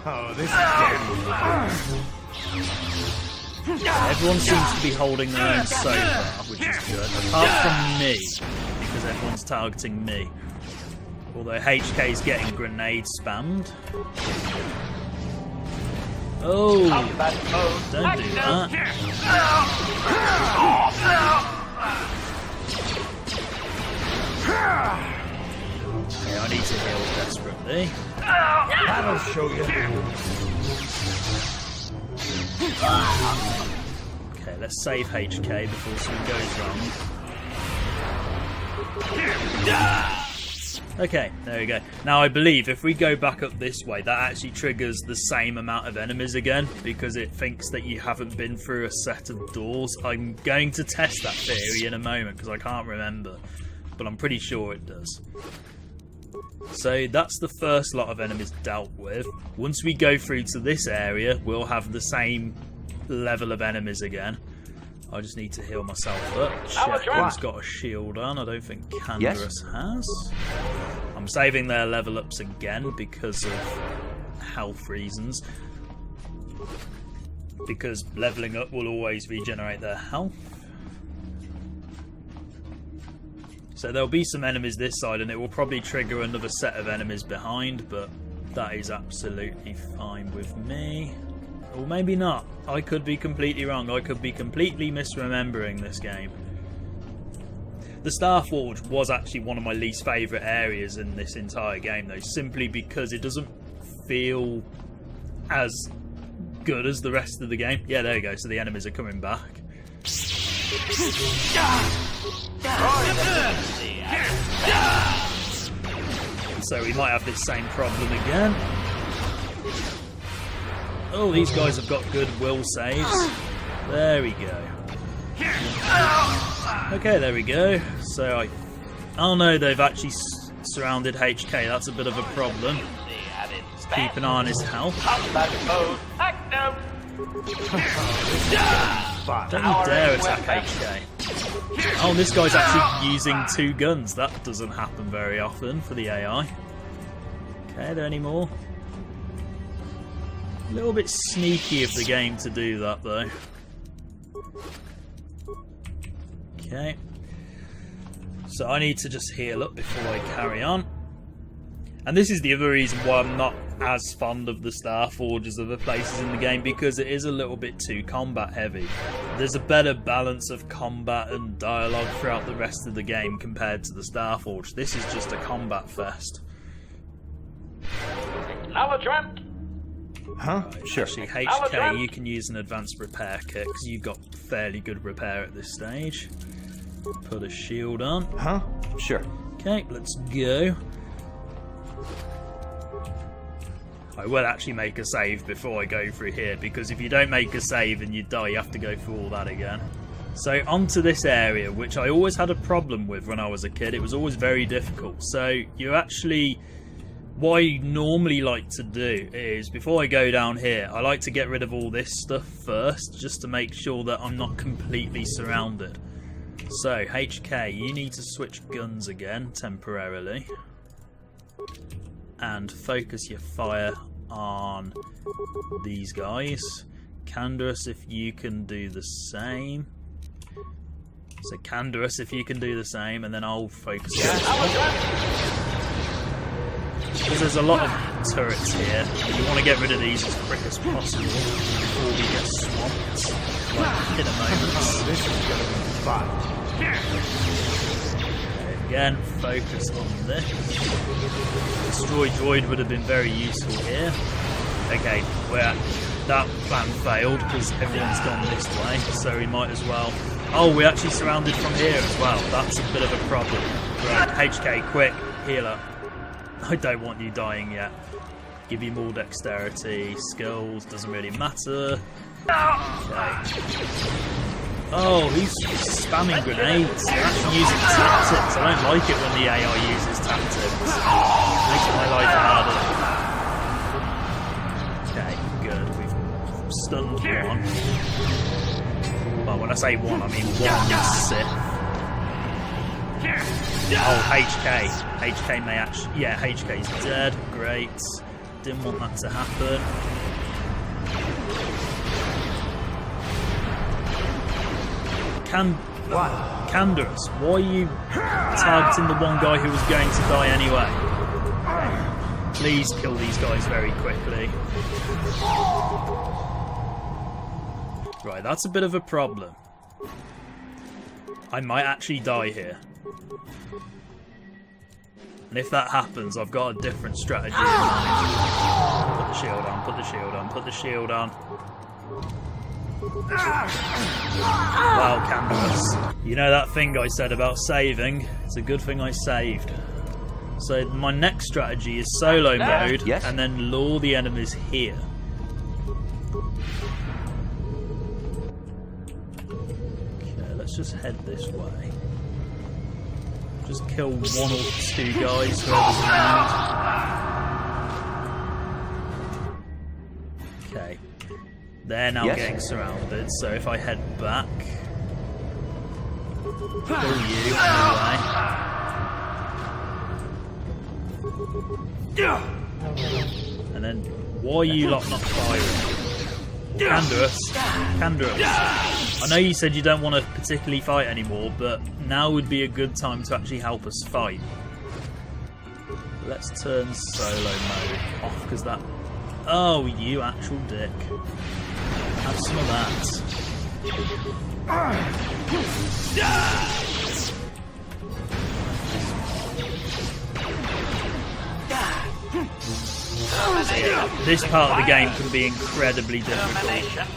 Oh, this is Everyone seems to be holding their own so far, which is good. Apart from me, because everyone's targeting me. Although HK's getting grenade spammed. Oh! Don't do that. Okay, I need to heal desperately. That'll show you. Okay, let's save HK before something goes wrong. Okay, there we go. Now I believe if we go back up this way, that actually triggers the same amount of enemies again, because it thinks that you haven't been through a set of doors. I'm going to test that theory in a moment, because I can't remember, but I'm pretty sure it does. So that's the first lot of enemies dealt with. Once we go through to this area, we'll have the same level of enemies again. I just need to heal myself up. Check who's got a shield on. I don't think Canderous has. I'm saving their level ups again because of health reasons. Because leveling up will always regenerate their health. So there'll be some enemies this side, and it will probably trigger another set of enemies behind, but that is absolutely fine with me. Or maybe not. I could be completely wrong. I could be completely misremembering this game. The Starforge was actually one of my least favourite areas in this entire game, though, simply because it doesn't feel as good as the rest of the game. Yeah, there you go, so the enemies are coming back. So we might have this same problem again. Oh, these guys have got good will saves. There we go. Okay, there we go. So oh no, they've actually surrounded HK. That's a bit of a problem. Just keep an eye on his health. Don't you dare attack HK. Oh, this guy's actually using 2 guns. That doesn't happen very often for the AI. Okay, are there any more? A little bit sneaky of the game to do that, though. Okay. So I need to just heal up before I carry on. And this is the other reason why I'm not as fond of the Starforge as other places in the game, because it is a little bit too combat heavy. There's a better balance of combat and dialogue throughout the rest of the game compared to the Starforge. This is just a combat fest. Acknowledgement. Huh? Right, sure. Actually, HK, you can use an advanced repair kit because you've got fairly good repair at this stage. Put a shield on. Huh? Sure. Okay, let's go. I will actually make a save before I go through here, because if you don't make a save and you die, you have to go through all that again. So onto this area, which I always had a problem with when I was a kid. It was always very difficult. So you actually... What I normally like to do is, before I go down here, I like to get rid of all this stuff first, just to make sure that I'm not completely surrounded. So, HK, you need to switch guns again, temporarily. And focus your fire on these guys. Canderous, if you can do the same. So Canderous, if you can do the same, and then I'll focus on because there's a lot of turrets here. You want to get rid of these as quick as possible before we get swamped. Like in a moment. This is going to be fun. Okay, again, focus on this. Destroy droid would have been very useful here. Okay, that plan failed because everyone's gone this way, so we might as well. Oh, we're actually surrounded from here as well. That's a bit of a problem. Right, HK, quick, heal up. I don't want you dying yet. Give you more dexterity, skills, doesn't really matter. Okay. Oh, he's spamming grenades. They're actually using tactics. I don't like it when the AI uses tactics. It makes my life harder. Okay, good. We've stunned one. Well, when I say one, I mean one Sith. Oh, HK. HK may actually... Yeah, HK's dead. Great. Didn't want that to happen. Canderous, why are you targeting the one guy who was going to die anyway? Please kill these guys very quickly. Right, that's a bit of a problem. I might actually die here. And if that happens, I've got a different strategy in mind. Put the shield on, put the shield on, put the shield on. Wow, Canderous. You know that thing I said about saving? It's a good thing I saved. So my next strategy is solo mode, and then lure the enemies here. Okay, let's just head this way. Just kill one or two guys, whoever's around. Okay. They're now getting surrounded, so if I head back... Kill you anyway. And then, why are you lot not firing? Canderous. I know you said you don't want to particularly fight anymore, but now would be a good time to actually help us fight. Let's turn solo mode off, because that... Oh, you actual dick. Have some of that. So yeah, this part of the game can be incredibly difficult.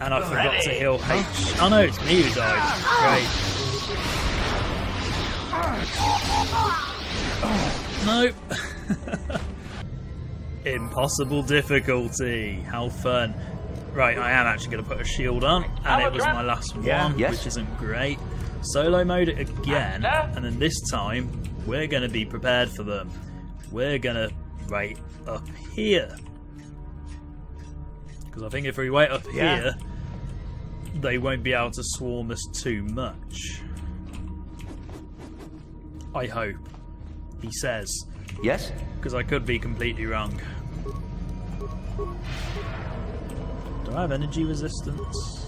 And I forgot to heal H. Oh no, it's me who died. Great. Nope. Impossible difficulty. How fun. Right, I am actually going to put a shield on, and it was my last one, which isn't great. Solo mode it again, and then this time we're going to be prepared for them. We're going to wait up here. Because I think if we wait up here, they won't be able to swarm us too much. I hope. He says. Yes? Because I could be completely wrong. Do I have energy resistance?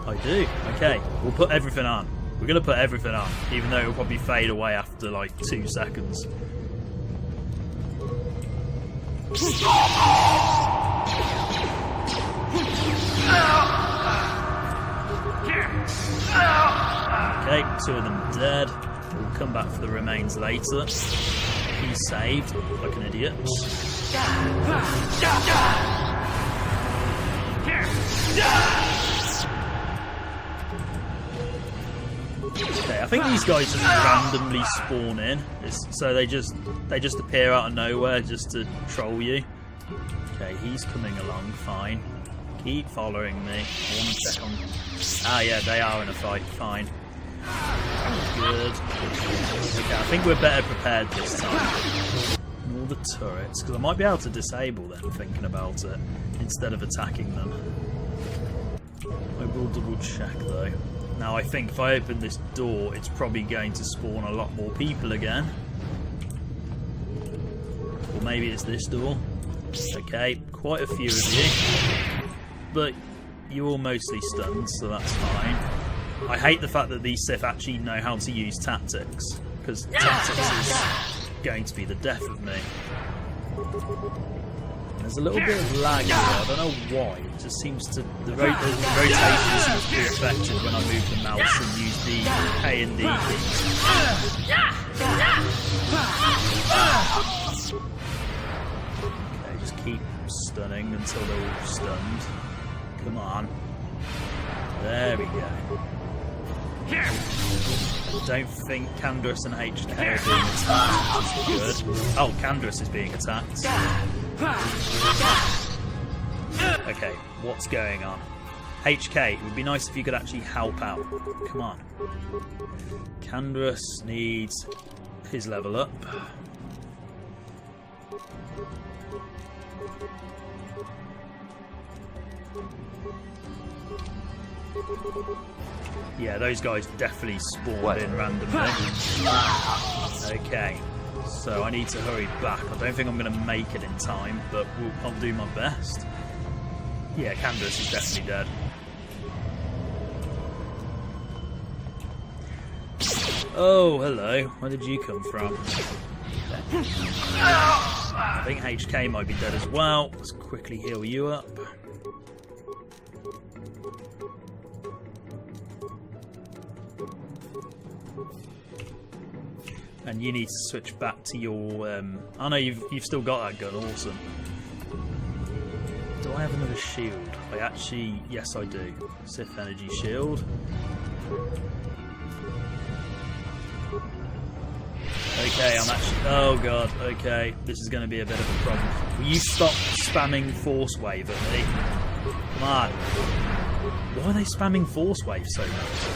I do. Okay, we'll put everything on. We're going to put everything on, even though it'll probably fade away after like 2 seconds. Okay, 2 of them dead. We'll come back for the remains later. He's saved, like an idiot. Okay, I think these guys just randomly spawn in, so they just appear out of nowhere just to troll you. Okay, he's coming along fine. Keep following me. I want to check on. Ah, yeah, they are in a fight. Fine. Good. Okay, I think we're better prepared this time. All the turrets, because I might be able to disable them thinking about it instead of attacking them. I will double check though. Now I think if I open this door, it's probably going to spawn a lot more people again. Or maybe it's this door. Okay, quite a few of you. But you're all mostly stunned, so that's fine. I hate the fact that these Sith actually know how to use tactics, because tactics is going to be the death of me. There's a little bit of lag here, I don't know why, it just seems to... The rotation seems to be affected when I move the mouse and use the A and D keys. Okay, just keep stunning until they're all stunned. Come on. There we go. I don't think Candrass and HK are being attacked, which is good. Oh, Candrass is being attacked. Okay, what's going on? HK, it would be nice if you could actually help out. Come on. Candrass needs his level up. Yeah, those guys definitely spawned in randomly. Okay, so I need to hurry back. I don't think I'm going to make it in time, but I'll do my best. Yeah, Candrass is definitely dead. Oh, hello. Where did you come from? I think HK might be dead as well. Let's quickly heal you up. And you need to switch back to your... oh no, you've still got that gun, awesome. Do I have another shield? I actually... Yes, I do. Sith Energy Shield. Okay, I'm actually... Oh god, okay. This is going to be a bit of a problem. Will you stop spamming Force Wave at me? Come on. Why are they spamming Force Wave so much?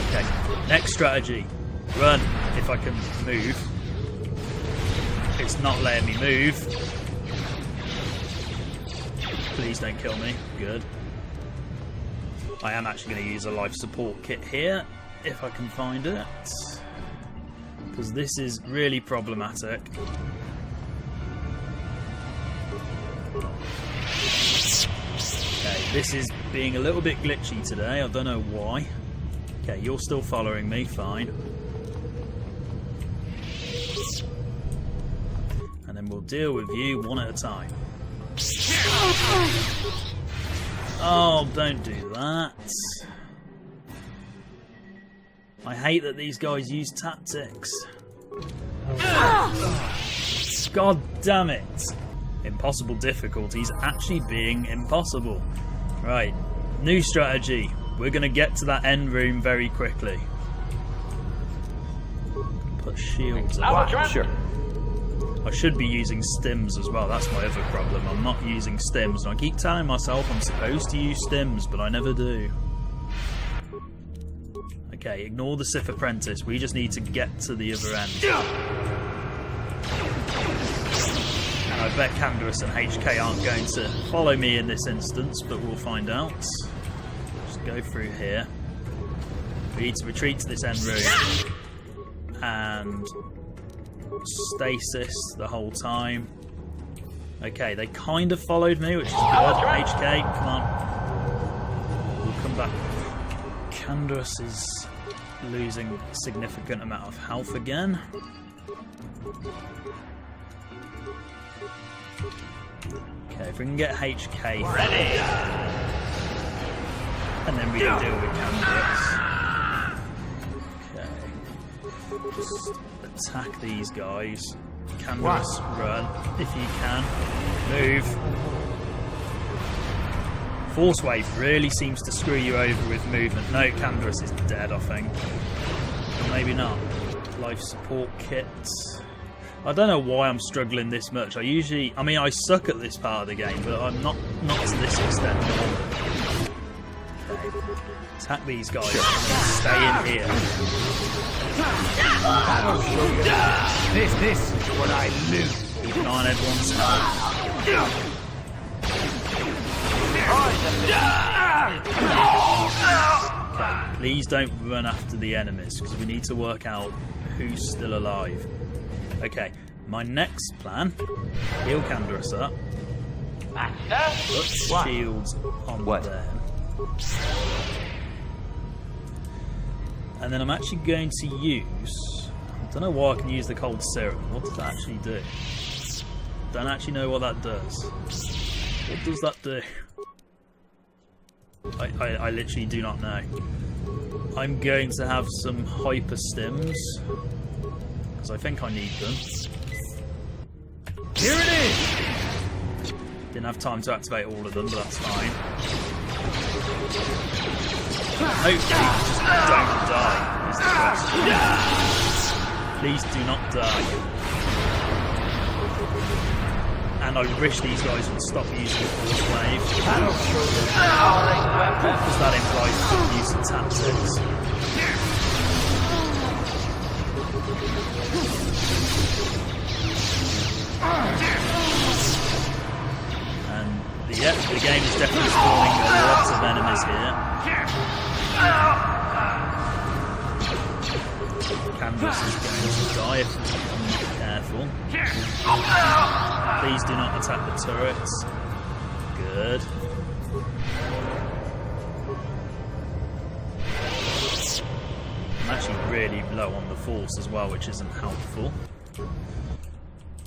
Okay, next strategy. Run, if I can move. It's not letting me move. Please don't kill me. Good. I am actually going to use a life support kit here, if I can find it. Because this is really problematic. Okay, this is being a little bit glitchy today. I don't know why. Okay, you're still following me. Fine. And then we'll deal with you one at a time. Oh, don't do that. I hate that these guys use tactics. God damn it! Impossible difficulties actually being impossible. Right, new strategy. We're going to get to that end room very quickly. Put shields on. Sure. I should be using stims as well. That's my other problem. I'm not using stims. And I keep telling myself I'm supposed to use stims, but I never do. Okay, ignore the Sith Apprentice. We just need to get to the other end. And I bet Canderous and HK aren't going to follow me in this instance, but we'll find out. Just go through here. We need to retreat to this end room. And stasis the whole time. Okay, they kind of followed me, which is good. HK, come on. We'll come back. Canderous is losing a significant amount of health again. Okay, if we can get HK ready, and then we can deal with Canderous. Okay, just attack these guys. Canderous, run if you can. Move. Force Wave really seems to screw you over with movement. No, Canderous is dead, I think. Or maybe not. Life support kits. I don't know why I'm struggling this much. I mean, I suck at this part of the game, but I'm not to this extent. Okay. Attack these guys. Stay in here. This is what I live. Keep an eye on everyone's health. Okay, please don't run after the enemies, because we need to work out who's still alive. Okay, my next plan, heal Canderous up. Put shields on them. And then I'm actually going to use... I don't know why I can use the cold serum. What does that actually do? Don't actually know what that does. What does that do? I literally do not know. I'm going to have some hyper stims, because I think I need them. Here it is! Didn't have time to activate all of them, but that's fine. Hopefully just don't die is the question. Please do not die. And I wish these guys would stop using Force Wave, because that implies good use of tactics. And the game is definitely spawning a lot of enemies here. Canderous is going to die if I'm not careful. Please do not attack the turrets. Good. I'm actually really low on the force as well, which isn't helpful.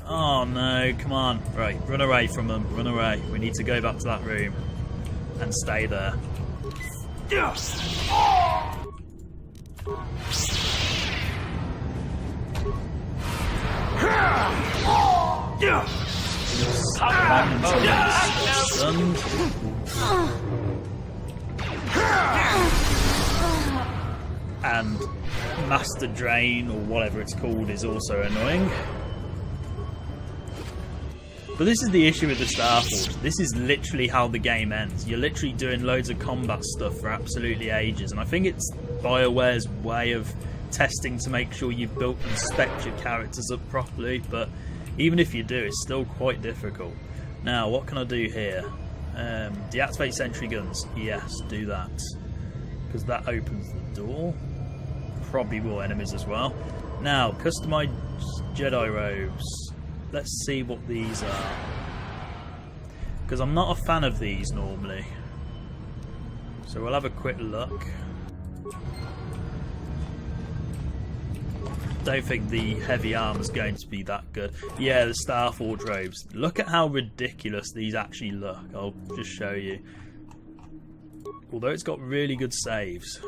Oh no, come on. Right, run away from them, run away. We need to go back to that room and stay there. And Master Drain, or whatever it's called, is also annoying. But this is the issue with the Starforge. This is literally how the game ends. You're literally doing loads of combat stuff for absolutely ages, and I think it's BioWare's way of testing to make sure you've built and spec'd your characters up properly, but even if you do, it's still quite difficult. Now, what can I do here? Deactivate sentry guns. Yes, do that. Because that opens the door. Probably will enemies as well. Now, customize Jedi robes. Let's see what these are. Because I'm not a fan of these normally. So we'll have a quick look. Don't think the heavy armor is going to be that good. Yeah, the Starforge robes. Look at how ridiculous these actually look. I'll just show you. Although it's got really good saves,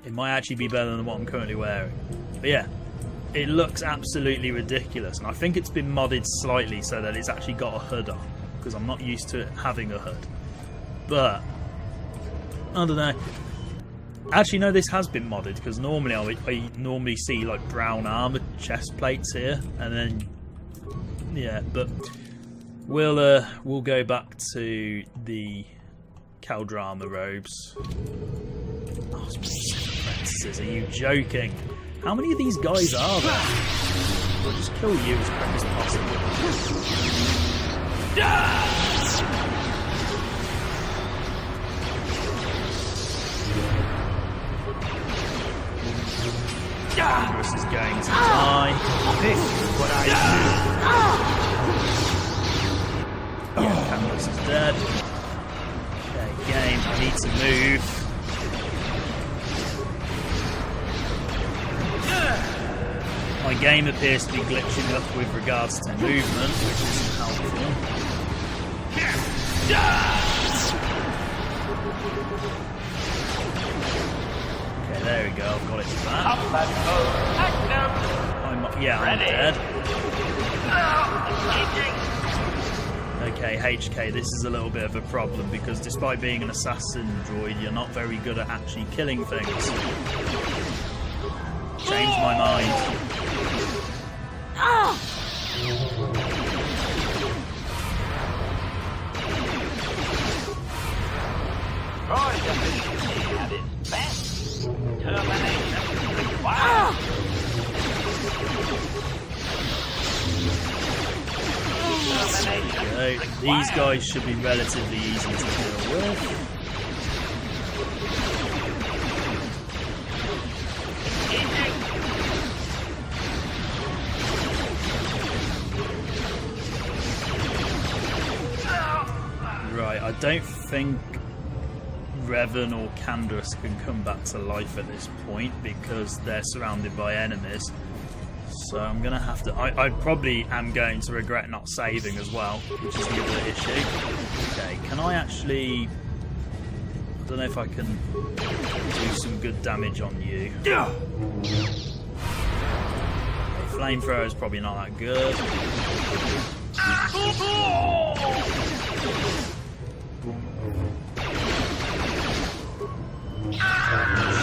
it might actually be better than what I'm currently wearing. But yeah, it looks absolutely ridiculous, and I think it's been modded slightly so that it's actually got a hood on, because I'm not used to it having a hood. But I don't know. Actually, no, this has been modded, because normally I normally see like brown armor chest plates here, and then yeah. But we'll go back to the Caldrama robes. Oh, apprentices, are you joking? How many of these guys are there? We'll just kill you as quick as possible. This is going to die. This is what I do. Yeah, Canvas is dead. Okay, game, I need to move. My game appears to be glitching up with regards to movement, which isn't helpful. Okay, there we go, I've got it back. I'm dead. Okay, HK, this is a little bit of a problem, because despite being an assassin droid, you're not very good at actually killing things. Change my mind. Okay, these guys should be relatively easy to deal with. Right, I don't think Revan or Canderous can come back to life at this point because they're surrounded by enemies. So I'm going to have to... I probably am going to regret not saving as well, which is the other issue. Okay, can I actually... I don't know if I can do some good damage on you. Okay, flamethrower is probably not that good.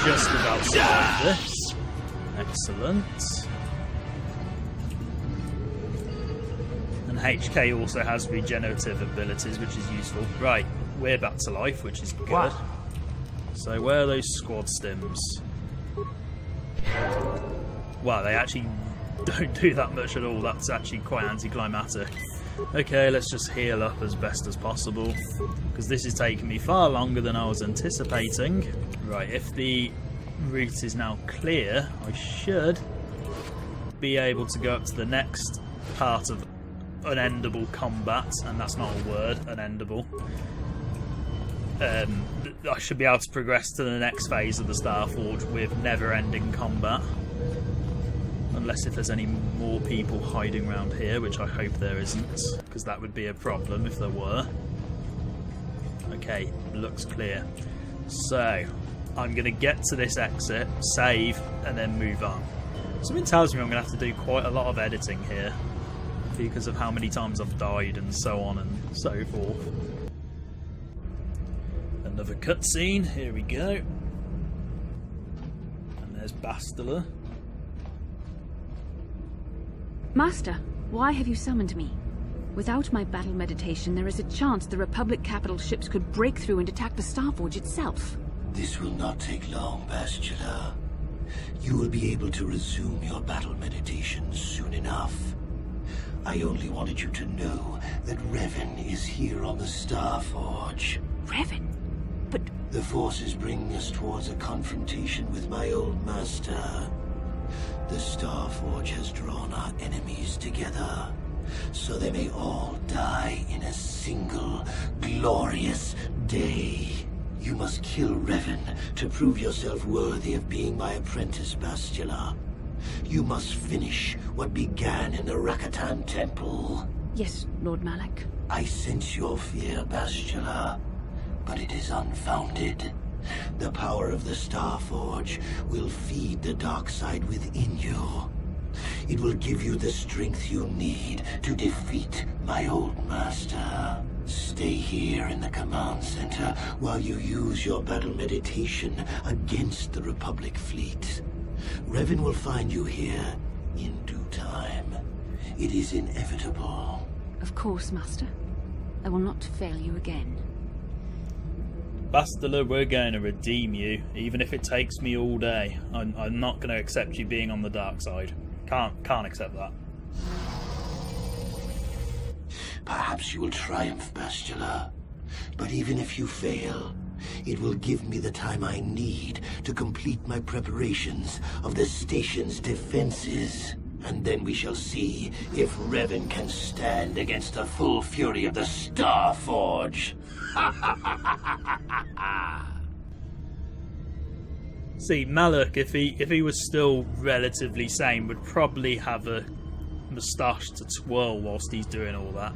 Just about survived this. Excellent. And HK also has regenerative abilities, which is useful. Right, we're back to life, which is good. What? So where are those squad stims? Wow, they actually don't do that much at all. That's actually quite anticlimactic. Okay, let's just heal up as best as possible, because this is taking me far longer than I was anticipating. Right, if the route is now clear, I should be able to go up to the next part of unendable combat, and that's not a word, unendable. I should be able to progress to the next phase of the Starforge with never-ending combat. Unless if there's any more people hiding around here, which I hope there isn't, because that would be a problem if there were. Okay, looks clear. So, I'm going to get to this exit, save, and then move on. Something tells me I'm going to have to do quite a lot of editing here, because of how many times I've died and so on and so forth. Another cutscene, here we go. And there's Bastila. Master, why have you summoned me? Without my battle meditation, there is a chance the Republic capital ships could break through and attack the Starforge itself. This will not take long, Bastila. You will be able to resume your battle meditation soon enough. I only wanted you to know that Revan is here on the Starforge. Revan? But... The Force is bringing us towards a confrontation with my old master. The Starforge has drawn our enemies together, so they may all die in a single, glorious day. You must kill Revan to prove yourself worthy of being my apprentice, Bastila. You must finish what began in the Rakatan Temple. Yes, Lord Malak. I sense your fear, Bastila, but it is unfounded. The power of the Starforge will feed the dark side within you. It will give you the strength you need to defeat my old master. Stay here in the command center while you use your battle meditation against the Republic fleet. Revan will find you here in due time. It is inevitable. Of course, Master. I will not fail you again. Bastila, we're going to redeem you, even if it takes me all day. I'm not going to accept you being on the dark side. Can't accept that. Perhaps you will triumph, Bastila. But even if you fail, it will give me the time I need to complete my preparations of the station's defenses. And then we shall see if Revan can stand against the full fury of the Star Forge. See, Malak, if he was still relatively sane, would probably have a moustache to twirl whilst he's doing all that.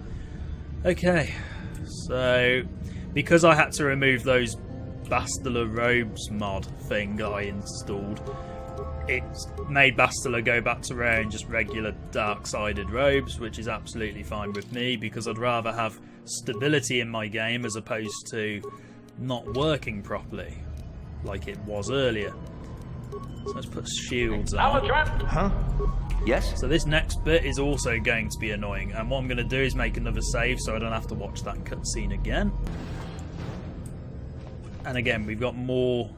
Okay, so because I had to remove those Bastila robes mod thing I installed, it made Bastila go back to wearing just regular dark-sided robes, which is absolutely fine with me, because I'd rather have stability in my game as opposed to not working properly, like it was earlier. So let's put shields on. Huh? Yes? So this next bit is also going to be annoying, and what I'm going to do is make another save so I don't have to watch that cutscene again. And again, we've got more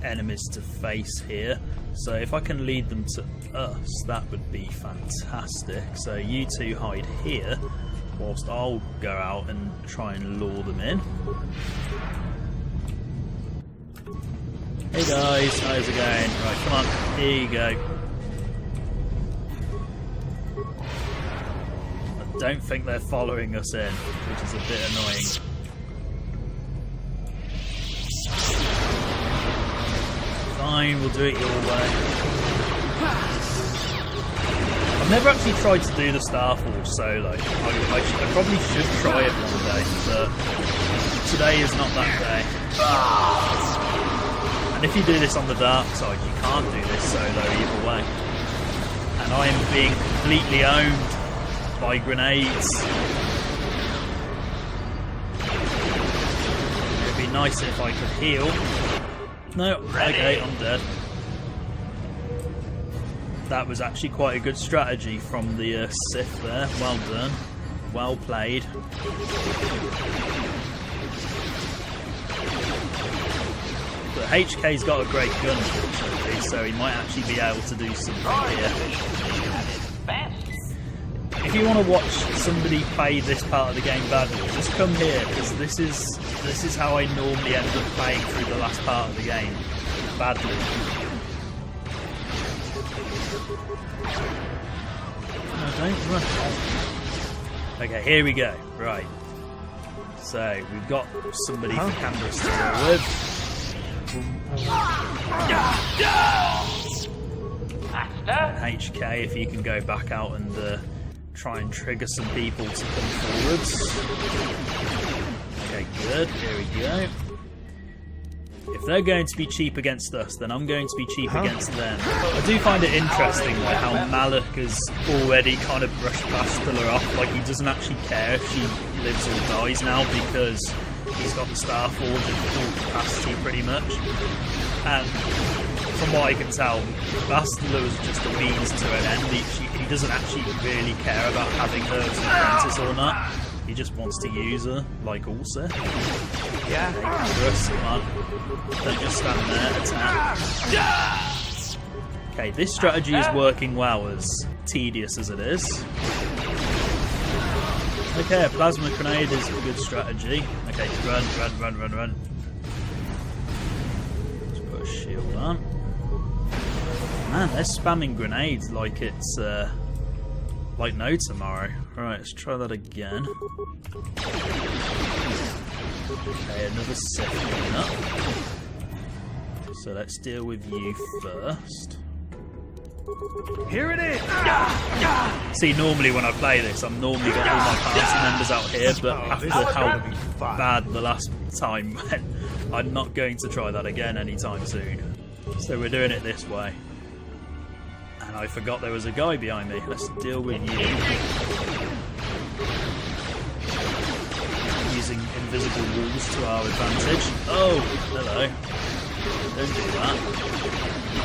enemies to face here, so if I can lead them to us, that would be fantastic. So you two hide here whilst I'll go out and try and lure them in. Hey guys, how's it going? Right, come on, here you go. I don't think they're following us in, which is a bit annoying. Fine, we'll do it your way. I've never actually tried to do the Star Forge solo. I probably should try it one day, but today is not that day. And if you do this on the dark side, you can't do this solo either way. And I am being completely owned by grenades. It'd be nice if I could heal. No, okay, I'm dead. That was actually quite a good strategy from the Sith there. Well done. Well played. But HK's got a great gun, fortunately, so he might actually be able to do something here. If you want to watch somebody play this part of the game badly, just come here, because this is how I normally end up playing through the last part of the game. Badly. No, don't run off. Okay, here we go. Right. So, we've got somebody for Candace to deal with. And HK, if you can go back out and try and trigger some people to come forwards. Okay, good. Here we go. If they're going to be cheap against us, then I'm going to be cheap against them. I do find it interesting like, how Malak has already kind of brushed Bastila off. Like, he doesn't actually care if she lives or dies now, because he's got the Star Forge at full capacity pretty much. And from what I can tell, Bastila was just a means to an end. He doesn't actually really care about having her as an apprentice or not. He just wants to use her, like all Sith. Yeah. Come on. Don't just stand there, attack. Okay, this strategy is working well, as tedious as it is. Okay, a plasma grenade is a good strategy. Okay, run. Let's put a shield on. Man, they're spamming grenades like it's like no tomorrow. Right, let's try that again. Okay, another Sith coming up. So let's deal with you first. Here it is! See, normally when I play this, I'm normally got all my party members out here, but after how bad the last time went, I'm not going to try that again anytime soon. So we're doing it this way. And I forgot there was a guy behind me. Let's deal with you. Using invisible walls to our advantage. Oh, hello. Don't do that.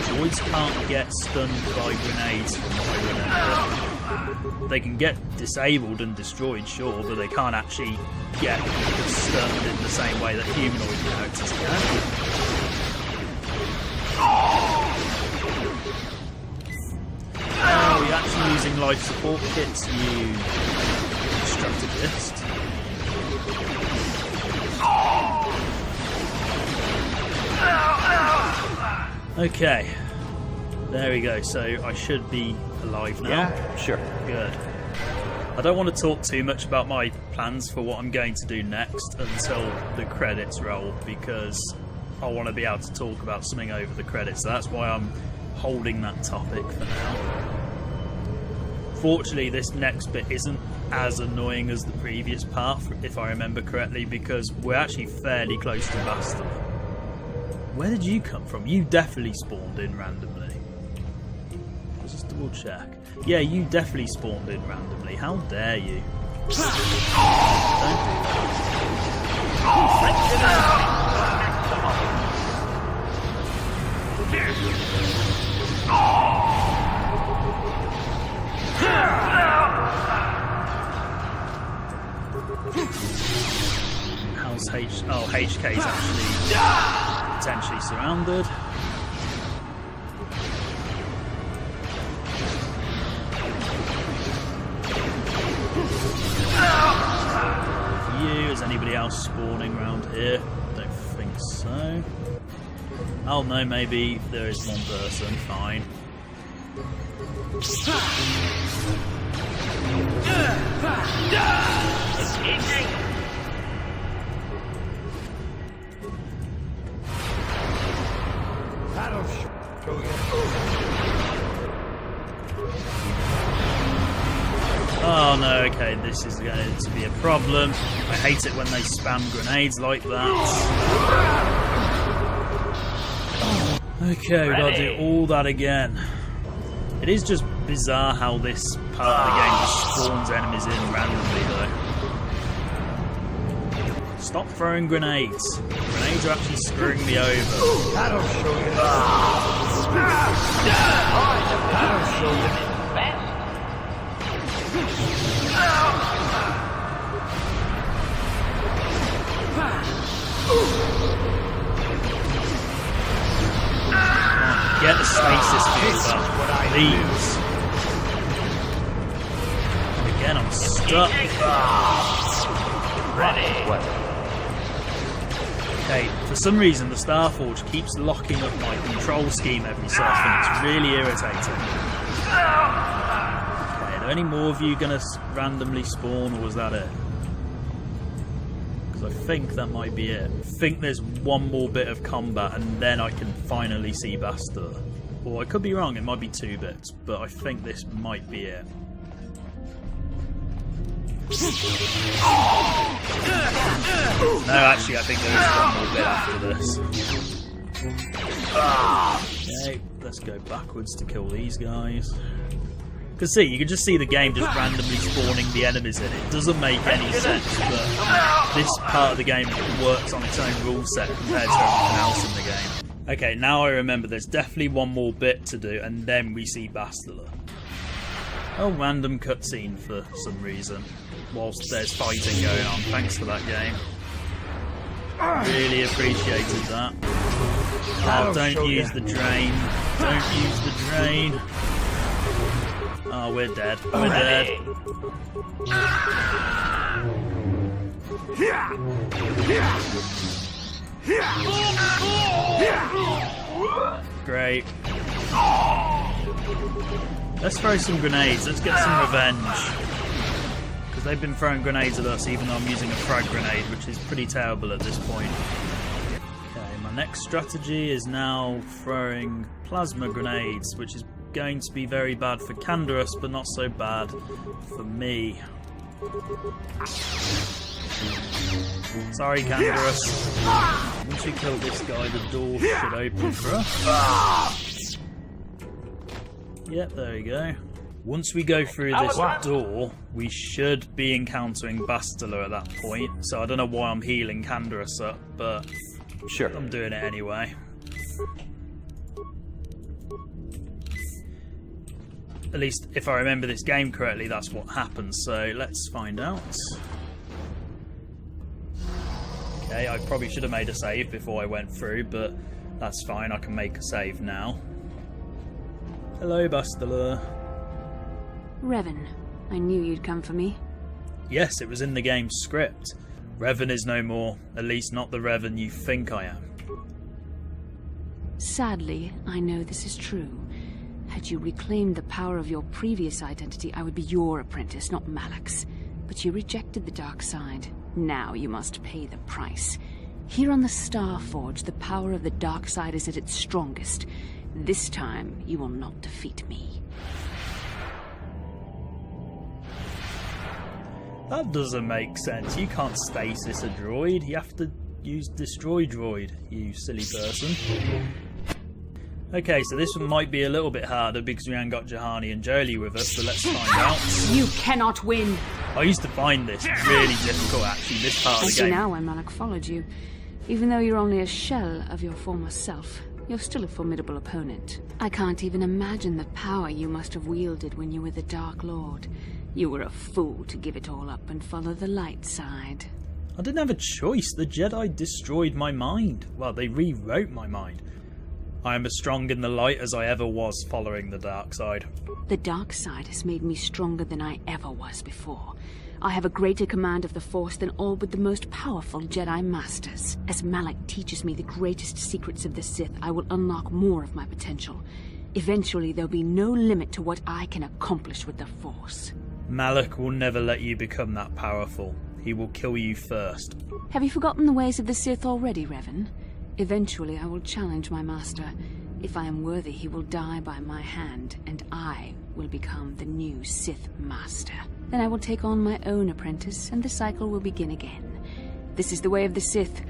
Droids can't get stunned by grenades from what I remember. They can get disabled and destroyed, sure, but they can't actually get stunned in the same way that humanoid characters can. Oh, you're actually using life support kits, you strategist. Okay, there we go. So I should be alive now. Yeah, sure. Good. I don't want to talk too much about my plans for what I'm going to do next until the credits roll, because I want to be able to talk about something over the credits. So that's why I'm holding that topic for now. Fortunately, this next bit isn't as annoying as the previous part, if I remember correctly, because we're actually fairly close to Bastila. Where did you come from? You definitely spawned in randomly. Let's just double check. Yeah, you definitely spawned in randomly. How dare you? Don't do How's H? Oh, HK's actually potentially surrounded. Is anybody else spawning around here? Don't think so. Oh no, maybe there is one person. Fine. Oh no, okay, this is going to be a problem. I hate it when they spam grenades like that. Okay, we've got to do all that again. It is just bizarre how this part of the game just spawns enemies in randomly though. Stop throwing grenades. Grenades are actually screwing me over. That'll show you. That'll show you. Get the stasis field up, please. And again, I'm stuck. Okay, for some reason the Starforge keeps locking up my control scheme every so often. It's really irritating. Okay, are there any more of you going to randomly spawn, or was that it? I think that might be it. I think there's one more bit of combat and then I can finally see Bastila. Or I could be wrong, it might be 2 bits, but I think this might be it. No, actually I think there is one more bit after this. Okay, let's go backwards to kill these guys. Because see, you can just see the game just randomly spawning the enemies in. It doesn't make any sense, but this part of the game works on its own rule set compared to everything else in the game. Okay, now I remember there's definitely one more bit to do, and then we see Bastila. Oh, random cutscene for some reason, whilst there's fighting going on. Thanks for that game. Really appreciated that. Oh, don't use the drain. Don't use the drain. Oh, we're dead. We're dead. Great. Let's throw some grenades. Let's get some revenge. Because they've been throwing grenades at us, even though I'm using a frag grenade, which is pretty terrible at this point. Okay, my next strategy is now throwing plasma grenades, which is going to be very bad for Canderous, but not so bad for me. Sorry, Canderous. Once we kill this guy, the door should open for us. Yep, there you go. Once we go through this door, we should be encountering Bastila at that point. So I don't know why I'm healing Canderous up, but sure, I'm doing it anyway. At least, if I remember this game correctly, that's what happens. So let's find out. Okay, I probably should have made a save before I went through, but that's fine. I can make a save now. Hello, Bastila. Revan, I knew you'd come for me. Yes, it was in the game's script. Revan is no more, at least not the Revan you think I am. Sadly, I know this is true. Had you reclaimed the power of your previous identity, I would be your apprentice, not Malak's. But you rejected the dark side. Now you must pay the price. Here on the Starforge, the power of the dark side is at its strongest. This time, you will not defeat me. That doesn't make sense. You can't stasis a droid. You have to use destroy droid, you silly person. Okay, so this one might be a little bit harder because we haven't got Juhani and Jolee with us, so let's find out. You cannot win! I used to find this really difficult, actually, this part of the game. I see now why Malak followed you. Even though you're only a shell of your former self, you're still a formidable opponent. I can't even imagine the power you must have wielded when you were the Dark Lord. You were a fool to give it all up and follow the light side. I didn't have a choice. The Jedi destroyed my mind. Well, they rewrote my mind. I am as strong in the light as I ever was following the dark side. The dark side has made me stronger than I ever was before. I have a greater command of the Force than all but the most powerful Jedi Masters. As Malak teaches me the greatest secrets of the Sith, I will unlock more of my potential. Eventually, there'll be no limit to what I can accomplish with the Force. Malak will never let you become that powerful. He will kill you first. Have you forgotten the ways of the Sith already, Revan? Eventually, I will challenge my master. If I am worthy, he will die by my hand, and I will become the new Sith Master. Then I will take on my own apprentice, and the cycle will begin again. This is the way of the Sith.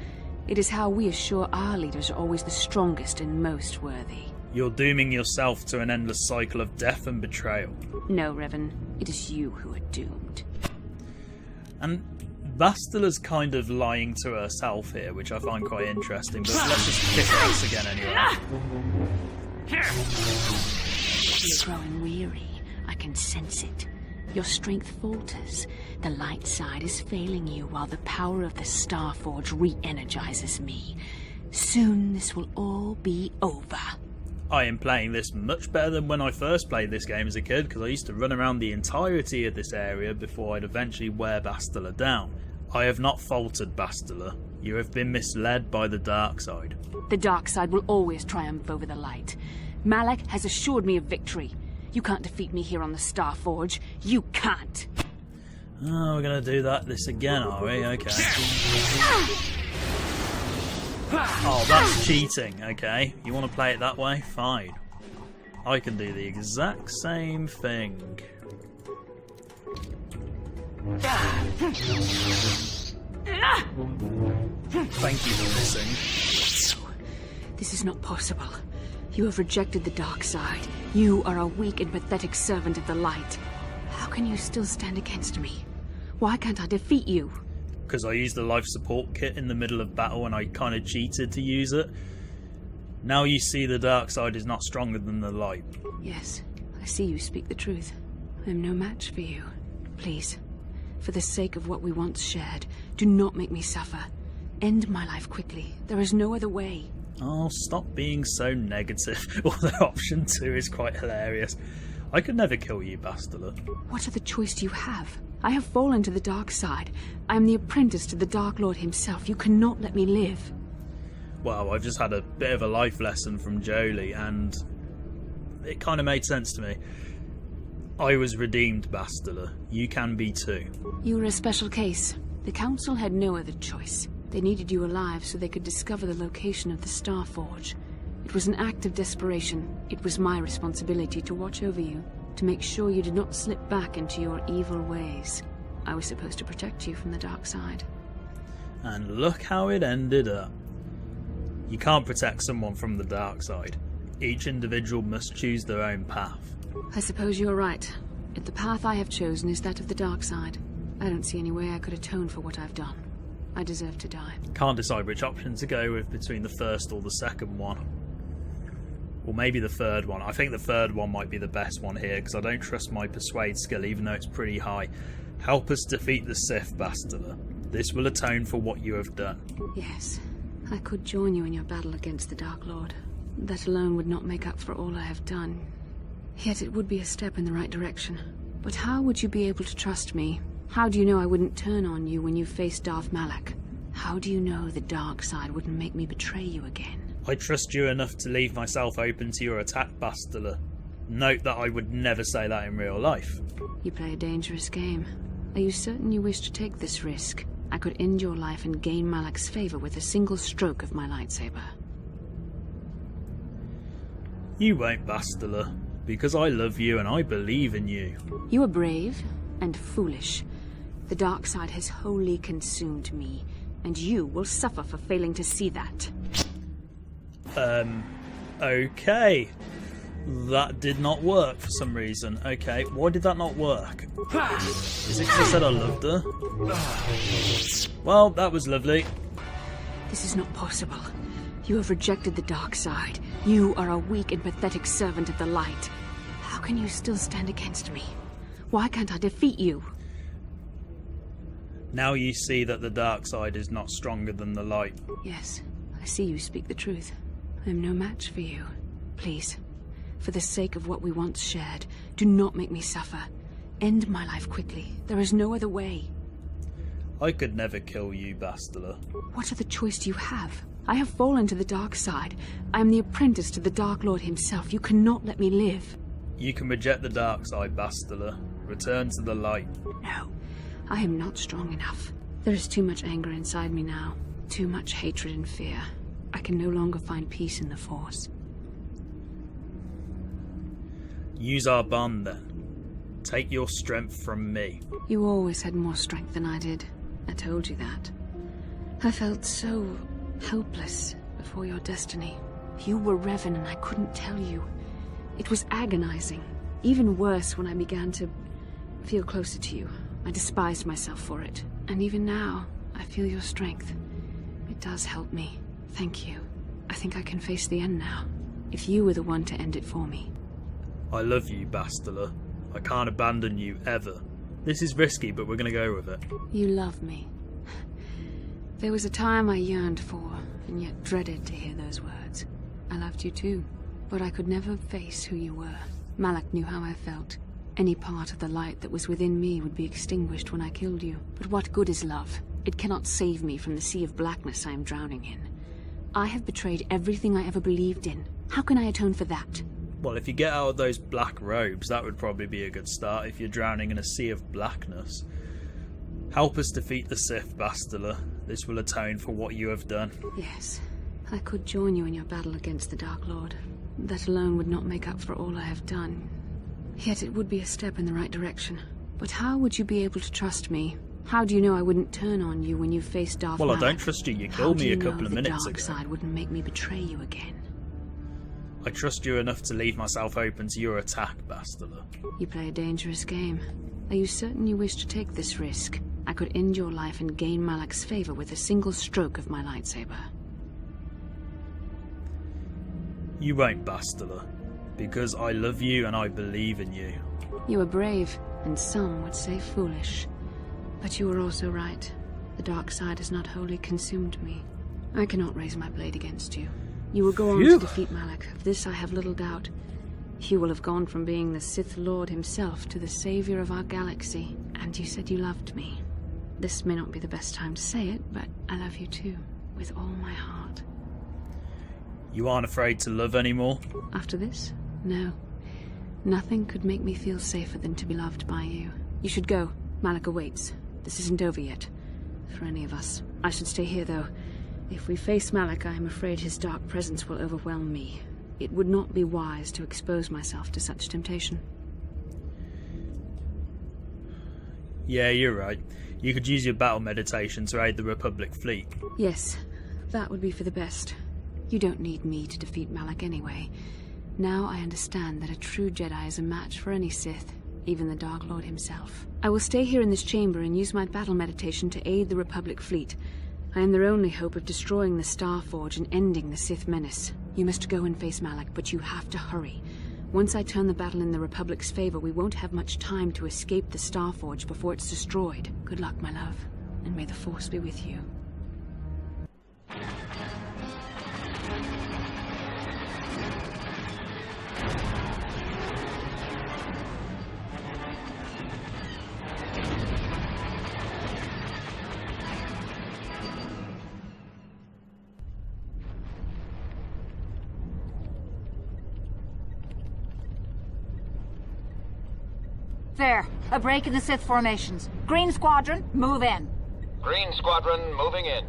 It is how we assure our leaders are always the strongest and most worthy. You're dooming yourself to an endless cycle of death and betrayal. No, Revan. It is you who are doomed. And Bastila's kind of lying to herself here, which I find quite interesting, but let's just kick ass again anyway. You're growing weary. I can sense it. Your strength falters. The light side is failing you while the power of the Starforge re-energizes me. Soon this will all be over. I am playing this much better than when I first played this game as a kid, because I used to run around the entirety of this area before I'd eventually wear Bastila down. I have not faltered, Bastila. You have been misled by the dark side. The dark side will always triumph over the light. Malak has assured me of victory. You can't defeat me here on the Starforge. You can't! Oh, we're gonna do this again, are we? Okay. Oh, that's cheating, okay. You want to play it that way? Fine. I can do the exact same thing. Thank you for missing. This is not possible. You have rejected the dark side. You are a weak and pathetic servant of the light. How can you still stand against me? Why can't I defeat you? Because I used the life support kit in the middle of battle and I kind of cheated to use it. Now you see the dark side is not stronger than the light. Yes, I see you speak the truth. I am no match for you. Please, for the sake of what we once shared, do not make me suffer. End my life quickly. There is no other way. Oh, stop being so negative. Although option 2 is quite hilarious. I could never kill you, Bastila. What other choice do you have? I have fallen to the dark side. I am the apprentice to the Dark Lord himself. You cannot let me live. Well, I've just had a bit of a life lesson from Jolee, and it kind of made sense to me. I was redeemed, Bastila. You can be too. You were a special case. The Council had no other choice. They needed you alive so they could discover the location of the Starforge. It was an act of desperation. It was my responsibility to watch over you, to make sure you did not slip back into your evil ways. I was supposed to protect you from the dark side. And look how it ended up. You can't protect someone from the dark side. Each individual must choose their own path. I suppose you're right. If the path I have chosen is that of the dark side, I don't see any way I could atone for what I've done. I deserve to die. Can't decide which option to go with between the first or the second one. Or maybe the third one. I think the third one might be the best one here, because I don't trust my persuade skill, even though it's pretty high. Help us defeat the Sith, Bastila. This will atone for what you have done. Yes, I could join you in your battle against the Dark Lord. That alone would not make up for all I have done. Yet it would be a step in the right direction. But how would you be able to trust me? How do you know I wouldn't turn on you when you faced Darth Malak? How do you know the dark side wouldn't make me betray you again? I trust you enough to leave myself open to your attack, Bastila. Note that I would never say that in real life. You play a dangerous game. Are you certain you wish to take this risk? I could end your life and gain Malak's favor with a single stroke of my lightsaber. You won't, Bastila, because I love you and I believe in you. You are brave and foolish. The dark side has wholly consumed me, and you will suffer for failing to see that. Okay. That did not work for some reason. Okay, why did that not work? Is it because I said I loved her? Well, that was lovely. This is not possible. You have rejected the dark side. You are a weak and pathetic servant of the light. How can you still stand against me? Why can't I defeat you? Now you see that the dark side is not stronger than the light. Yes, I see you speak the truth. I am no match for you. Please, for the sake of what we once shared, do not make me suffer. End my life quickly. There is no other way. I could never kill you, Bastila. What other choice do you have? I have fallen to the dark side. I am the apprentice to the Dark Lord himself. You cannot let me live. You can reject the dark side, Bastila. Return to the light. No, I am not strong enough. There is too much anger inside me now. Too much hatred and fear. I can no longer find peace in the Force. Use our bond, then. Take your strength from me. You always had more strength than I did. I told you that. I felt so helpless before your destiny. You were Revan and I couldn't tell you. It was agonizing. Even worse when I began to feel closer to you. I despised myself for it. And even now, I feel your strength. It does help me. Thank you. I think I can face the end now. If you were the one to end it for me. I love you, Bastila. I can't abandon you, ever. This is risky, but we're gonna go with it. You love me. There was a time I yearned for, and yet dreaded to hear those words. I loved you too, but I could never face who you were. Malak knew how I felt. Any part of the light that was within me would be extinguished when I killed you. But what good is love? It cannot save me from the sea of blackness I am drowning in. I have betrayed everything I ever believed in. How can I atone for that? Well, if you get out of those black robes, that would probably be a good start if you're drowning in a sea of blackness. Help us defeat the Sith, Bastila. This will atone for what you have done. Yes, I could join you in your battle against the Dark Lord. That alone would not make up for all I have done. Yet it would be a step in the right direction. But how would you be able to trust me? How do you know I wouldn't turn on you when you faced Darth Malak? Well, I don't trust you. You killed me a couple of minutes ago. The dark side wouldn't make me betray you again. I trust you enough to leave myself open to your attack, Bastila. You play a dangerous game. Are you certain you wish to take this risk? I could end your life and gain Malak's favor with a single stroke of my lightsaber. You won't, Bastila, because I love you and I believe in you. You are brave, and some would say foolish. But you are also right. The dark side has not wholly consumed me. I cannot raise my blade against you. You will go on to defeat Malak. Of this I have little doubt. You will have gone from being the Sith Lord himself to the savior of our galaxy. And you said you loved me. This may not be the best time to say it, but I love you too, with all my heart. You aren't afraid to love anymore? After this? No. Nothing could make me feel safer than to be loved by you. You should go. Malak awaits. This isn't over yet. For any of us. I should stay here, though. If we face Malak, I am afraid his dark presence will overwhelm me. It would not be wise to expose myself to such temptation. Yeah, you're right. You could use your battle meditation to aid the Republic fleet. Yes, that would be for the best. You don't need me to defeat Malak anyway. Now I understand that a true Jedi is a match for any Sith, even the Dark Lord himself. I will stay here in this chamber and use my battle meditation to aid the Republic fleet. I am their only hope of destroying the Star Forge and ending the Sith menace. You must go and face Malak, but you have to hurry. Once I turn the battle in the Republic's favor, we won't have much time to escape the Star Forge before it's destroyed. Good luck, my love, and may the Force be with you. There, a break in the Sith formations. Green Squadron, move in. Green Squadron, moving in.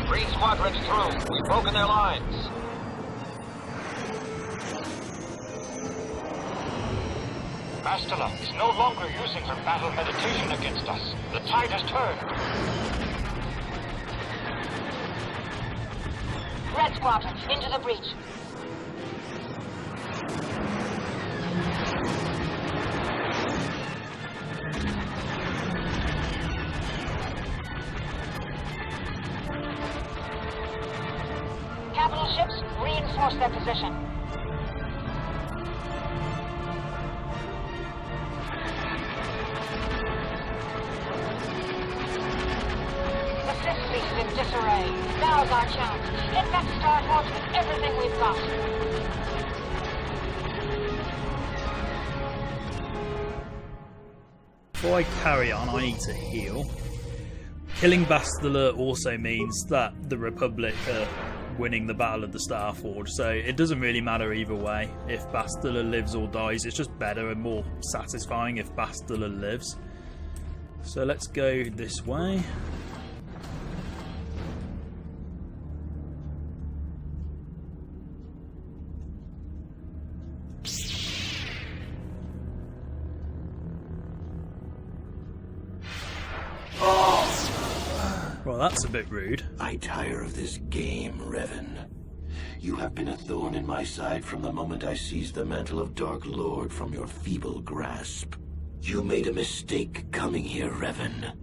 Green Squadron's through. We've broken their lines. Bastila is no longer using her battle meditation against us. The tide has turned. Red Squadron, into the breach. Capital ships, reinforce their position. In disarray. Now's our chance. Infect Star Forge with everything we've got. Before I carry on, I need to heal. Killing Bastila also means that the Republic are winning the Battle of the Star Forge, so it doesn't really matter either way. If Bastila lives or dies, it's just better and more satisfying if Bastila lives. So let's go this way. Well, that's a bit rude. I tire of this game, Revan. You have been a thorn in my side from the moment I seized the mantle of Dark Lord from your feeble grasp. You made a mistake coming here, Revan.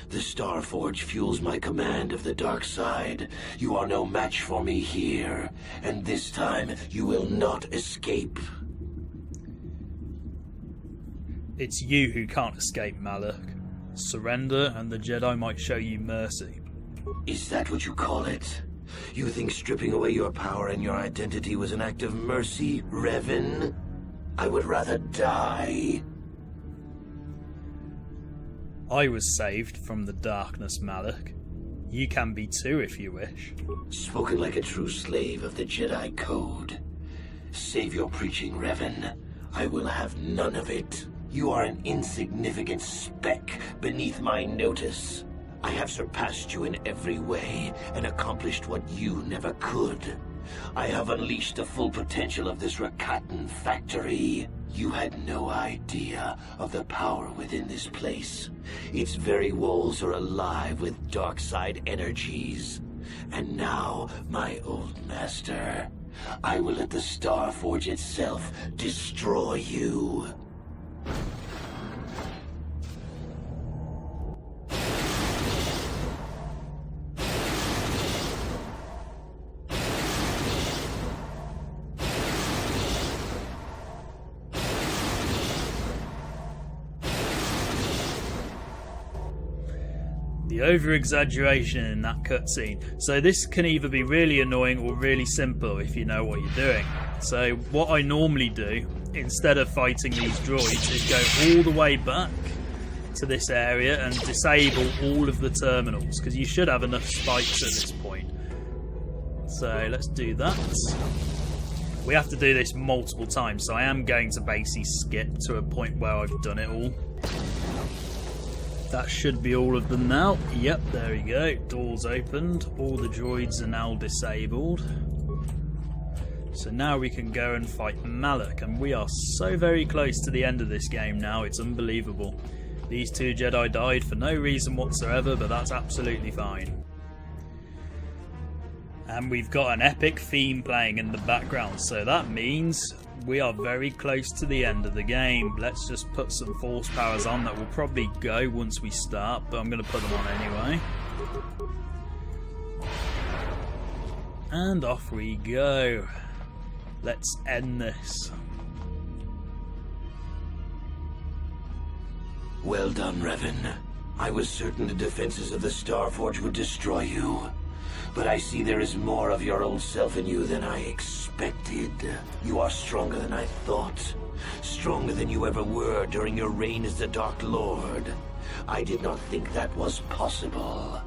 The Star Forge fuels my command of the dark side. You are no match for me here, and this time you will not escape. It's you who can't escape, Malak. Surrender and the Jedi might show you mercy. Is that what you call it? You think stripping away your power and your identity was an act of mercy, Revan? I would rather die. I was saved from the darkness, Malak. You can be too if you wish. Spoken like a true slave of the Jedi Code. Save your preaching, Revan. I will have none of it. You are an insignificant speck beneath my notice. I have surpassed you in every way and accomplished what you never could. I have unleashed the full potential of this Rakatan factory. You had no idea of the power within this place. Its very walls are alive with dark side energies. And now, my old master, I will let the Star Forge itself destroy you. The over-exaggeration in that cutscene. So this can either be really annoying or really simple if you know what you're doing. So what I normally do, instead of fighting these droids, is go all the way back to this area and disable all of the terminals, because you should have enough spikes at this point. So let's do that. We have to do this multiple times, so I am going to basically skip to a point where I've done it all. That should be all of them now. Yep, there we go. Doors opened. All the droids are now disabled. So now we can go and fight Malak, and we are so very close to the end of this game now, it's unbelievable. These 2 Jedi died for no reason whatsoever, but that's absolutely fine. And we've got an epic theme playing in the background, so that means we are very close to the end of the game. Let's just put some force powers on that will probably go once we start, but I'm going to put them on anyway. And off we go. Let's end this. Well done, Revan. I was certain the defenses of the Starforge would destroy you. But I see there is more of your old self in you than I expected. You are stronger than I thought. Stronger than you ever were during your reign as the Dark Lord. I did not think that was possible.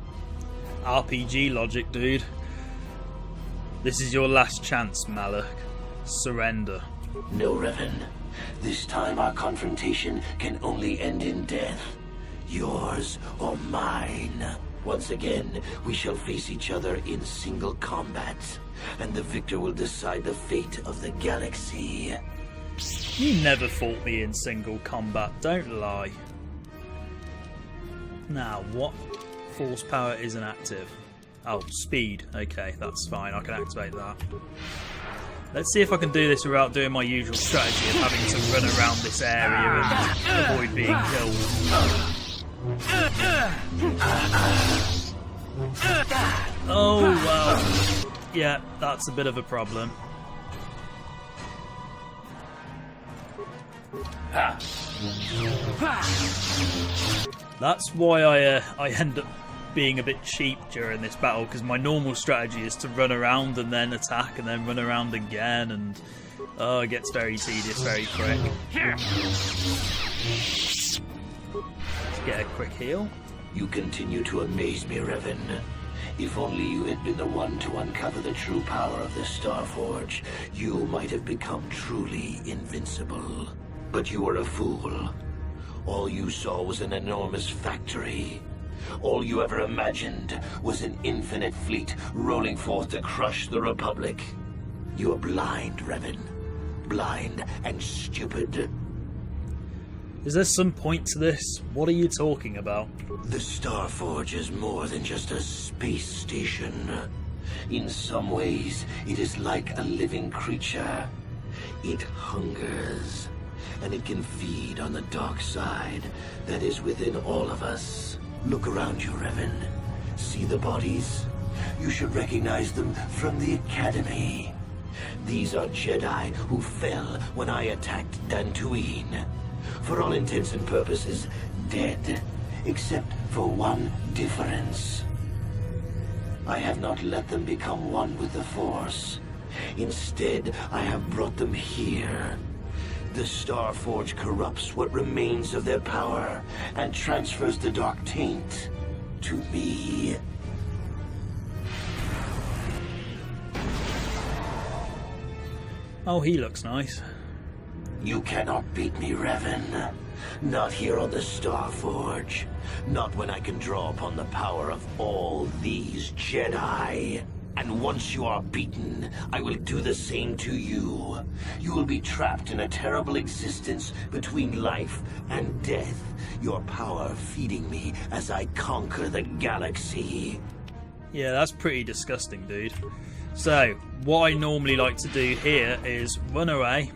RPG logic, dude. This is your last chance, Malak. Surrender. No, Revan. This time our confrontation can only end in death. Yours or mine. Once again, we shall face each other in single combat, and the victor will decide the fate of the galaxy. You never fought me in single combat, don't lie. Now, what force power isn't active? Oh, speed. Okay, that's fine, I can activate that. Let's see if I can do this without doing my usual strategy of having to run around this area and avoid being killed. Oh, well. Yeah, that's a bit of a problem. That's why I end up being a bit cheap during this battle, because my normal strategy is to run around and then attack and then run around again, and oh, it gets very tedious very quick. Let's get a quick heal. You continue to amaze me, Revan. If only you had been the one to uncover the true power of the Starforge, you might have become truly invincible. But you were a fool. All you saw was an enormous factory. All you ever imagined was an infinite fleet rolling forth to crush the Republic. You are blind, Revan. Blind and stupid. Is there some point to this? What are you talking about? The Starforge is more than just a space station. In some ways, it is like a living creature. It hungers, and it can feed on the dark side that is within all of us. Look around you, Revan. See the bodies? You should recognize them from the Academy. These are Jedi who fell when I attacked Dantooine. For all intents and purposes, dead, except for one difference. I have not let them become one with the Force. Instead, I have brought them here. The Starforge corrupts what remains of their power and transfers the dark taint to me. Oh, he looks nice. You cannot beat me, Revan. Not here on the Starforge. Not when I can draw upon the power of all these Jedi. And once you are beaten, I will do the same to you. You will be trapped in a terrible existence between life and death, your power feeding me as I conquer the galaxy. Yeah, that's pretty disgusting, dude. So, what I normally like to do here is run away,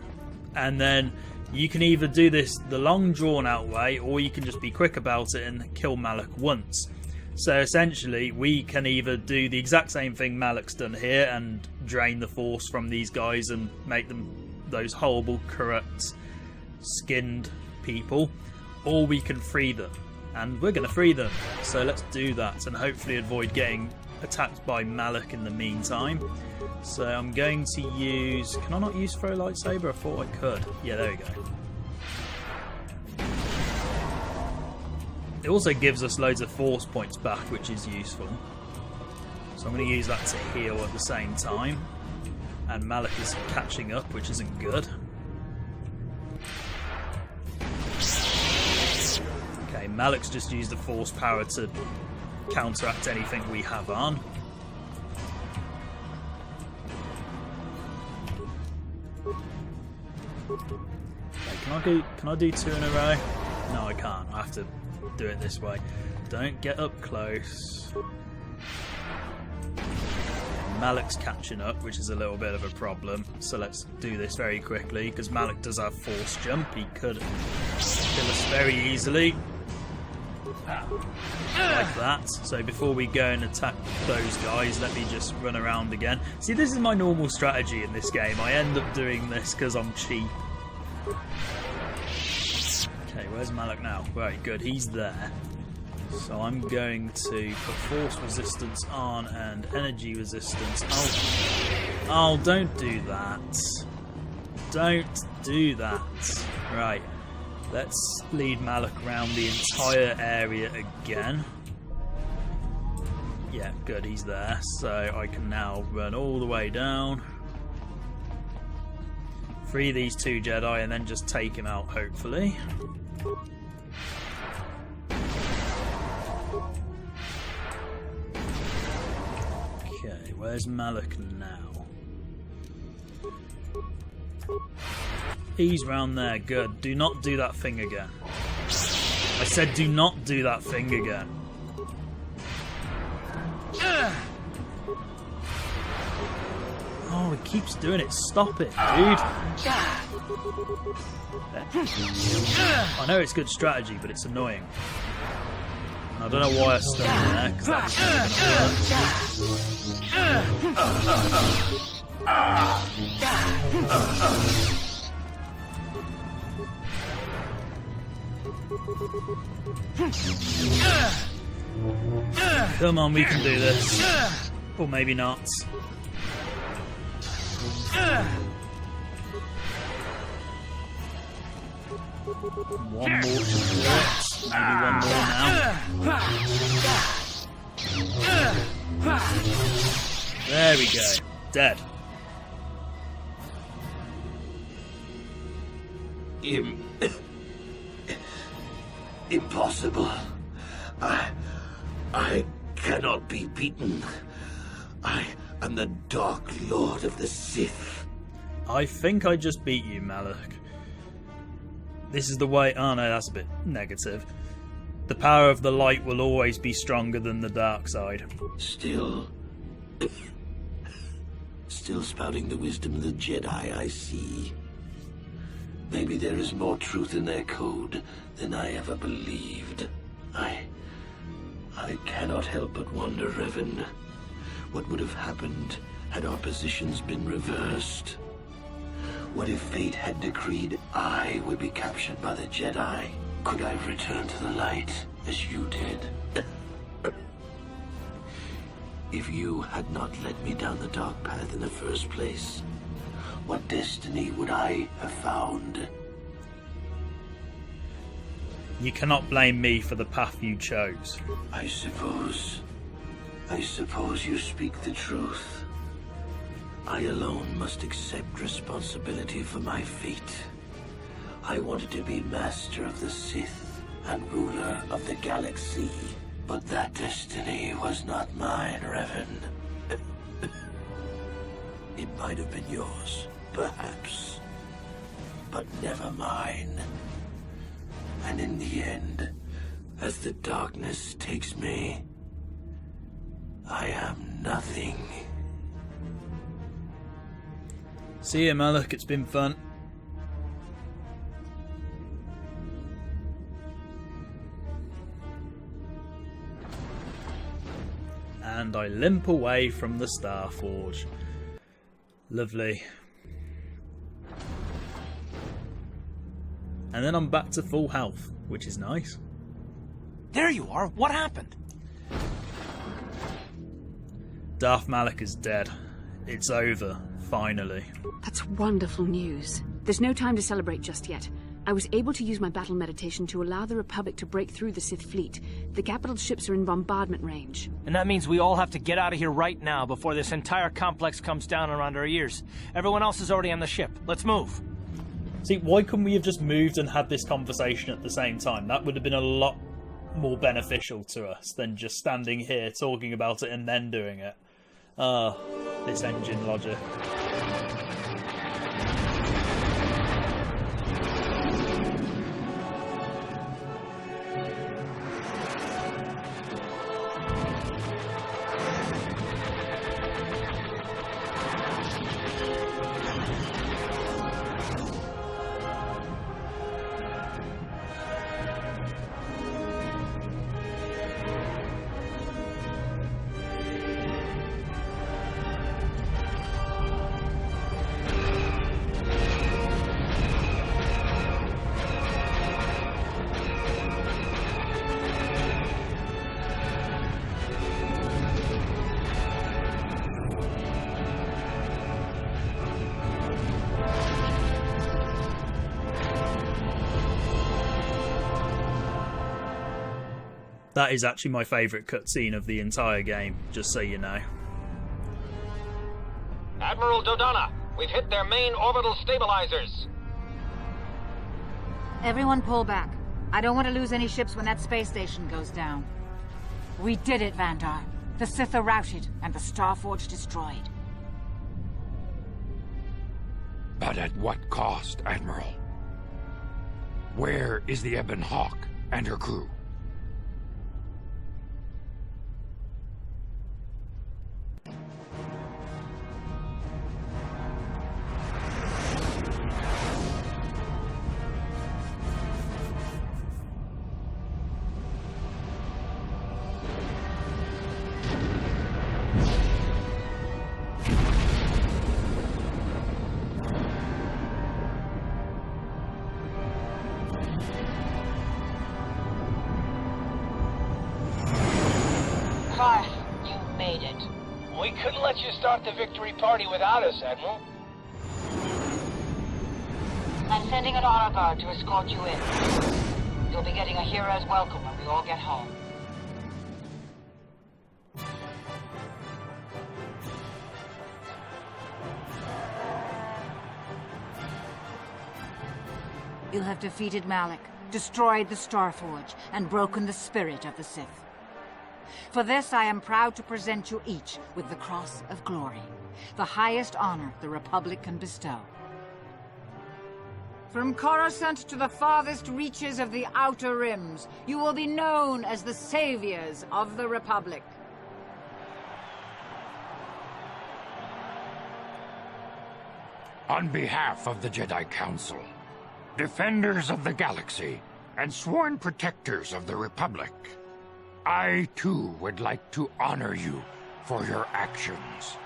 and then you can either do this the long drawn out way, or you can just be quick about it and kill Malak once. So essentially, we can either do the exact same thing Malak's done here and drain the Force from these guys and make them those horrible, corrupt, skinned people, or we can free them. And we're going to free them. So let's do that and hopefully avoid getting attacked by Malak in the meantime. So I'm going to use... Can I not use throw lightsaber? I thought I could. Yeah, there we go. It also gives us loads of force points back, which is useful. So I'm going to use that to heal at the same time. And Malak is catching up, which isn't good. Okay, Malak's just used the force power to counteract anything we have on. Wait, can I do 2 in a row? No, I can't. I have to do it this way. Don't get up close. Malak's catching up, which is a little bit of a problem. So let's do this very quickly, because Malak does have force jump. He could kill us very easily. Like that. So before we go and attack those guys, let me just run around again. See, this is my normal strategy in this game. I end up doing this because I'm cheap. Okay, where's Malak now? Right, good. He's there. So I'm going to put force resistance on and energy resistance. Oh, don't do that. Don't do that. Right. Let's lead Malak around the entire area again. Yeah, good, he's there. So I can now run all the way down. Free these 2 Jedi and then just take him out, hopefully. Okay, where's Malak now? He's round there, good. Do not do that thing again. I said do not do that thing again. Oh, he keeps doing it. Stop it, dude. I know it's good strategy, but it's annoying. I don't know why I stuck in there, because that's Come on, we can do this. Or maybe not. One more should do it. Maybe one more now. There we go. Dead. Impossible. I cannot be beaten. I am the Dark Lord of the Sith. I think I just beat you, Malak. This is the way... Oh no, that's a bit negative. The power of the light will always be stronger than the dark side. Still spouting the wisdom of the Jedi, I see. Maybe there is more truth in their code than I ever believed. I cannot help but wonder, Revan, what would have happened had our positions been reversed? What if fate had decreed I would be captured by the Jedi? Could I return to the light as you did? If you had not led me down the dark path in the first place, what destiny would I have found? You cannot blame me for the path you chose. I suppose you speak the truth. I alone must accept responsibility for my fate. I wanted to be master of the Sith and ruler of the galaxy, but that destiny was not mine, Revan. It might have been yours, perhaps, but never mine. And in the end, as the darkness takes me, I am nothing. See you, Malak. It's been fun. And I limp away from the Starforge. Lovely. And then I'm back to full health, which is nice. There you are. What happened? Darth Malak is dead. It's over, finally. That's wonderful news. There's no time to celebrate just yet. I was able to use my battle meditation to allow the Republic to break through the Sith fleet. The capital ships are in bombardment range. And that means we all have to get out of here right now before this entire complex comes down around our ears. Everyone else is already on the ship. Let's move. See, why couldn't we have just moved and had this conversation at the same time? That would have been a lot more beneficial to us than just standing here talking about it and then doing it. This engine logic. That is actually my favourite cutscene of the entire game, just so you know. Admiral Dodonna, we've hit their main orbital stabilizers. Everyone pull back. I don't want to lose any ships when that space station goes down. We did it, Vandar. The Sith are routed, and the Starforge destroyed. But at what cost, Admiral? Where is the Ebon Hawk and her crew? We couldn't let you start the victory party without us, Admiral. I'm sending an honor guard to escort you in. You'll be getting a hero's welcome when we all get home. You have defeated Malak, destroyed the Starforge, and broken the spirit of the Sith. For this, I am proud to present you each with the Cross of Glory, the highest honor the Republic can bestow. From Coruscant to the farthest reaches of the Outer Rims, you will be known as the saviors of the Republic. On behalf of the Jedi Council, defenders of the galaxy, and sworn protectors of the Republic, I, too, would like to honor you for your actions.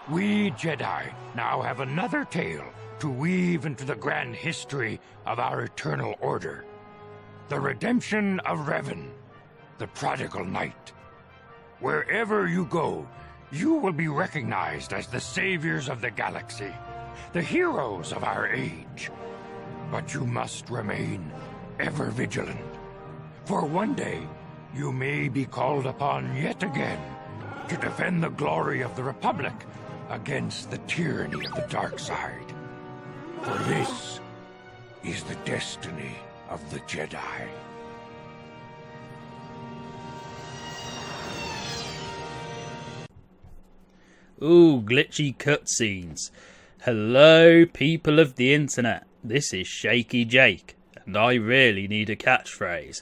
We Jedi now have another tale to weave into the grand history of our eternal order. The redemption of Revan, the prodigal knight. Wherever you go, you will be recognized as the saviors of the galaxy, the heroes of our age. But you must remain ever vigilant, for one day you may be called upon yet again to defend the glory of the Republic against the tyranny of the dark side. For this is the destiny of the Jedi. Ooh, glitchy cutscenes. Hello, people of the internet. This is Shaky Jake, and I really need a catchphrase.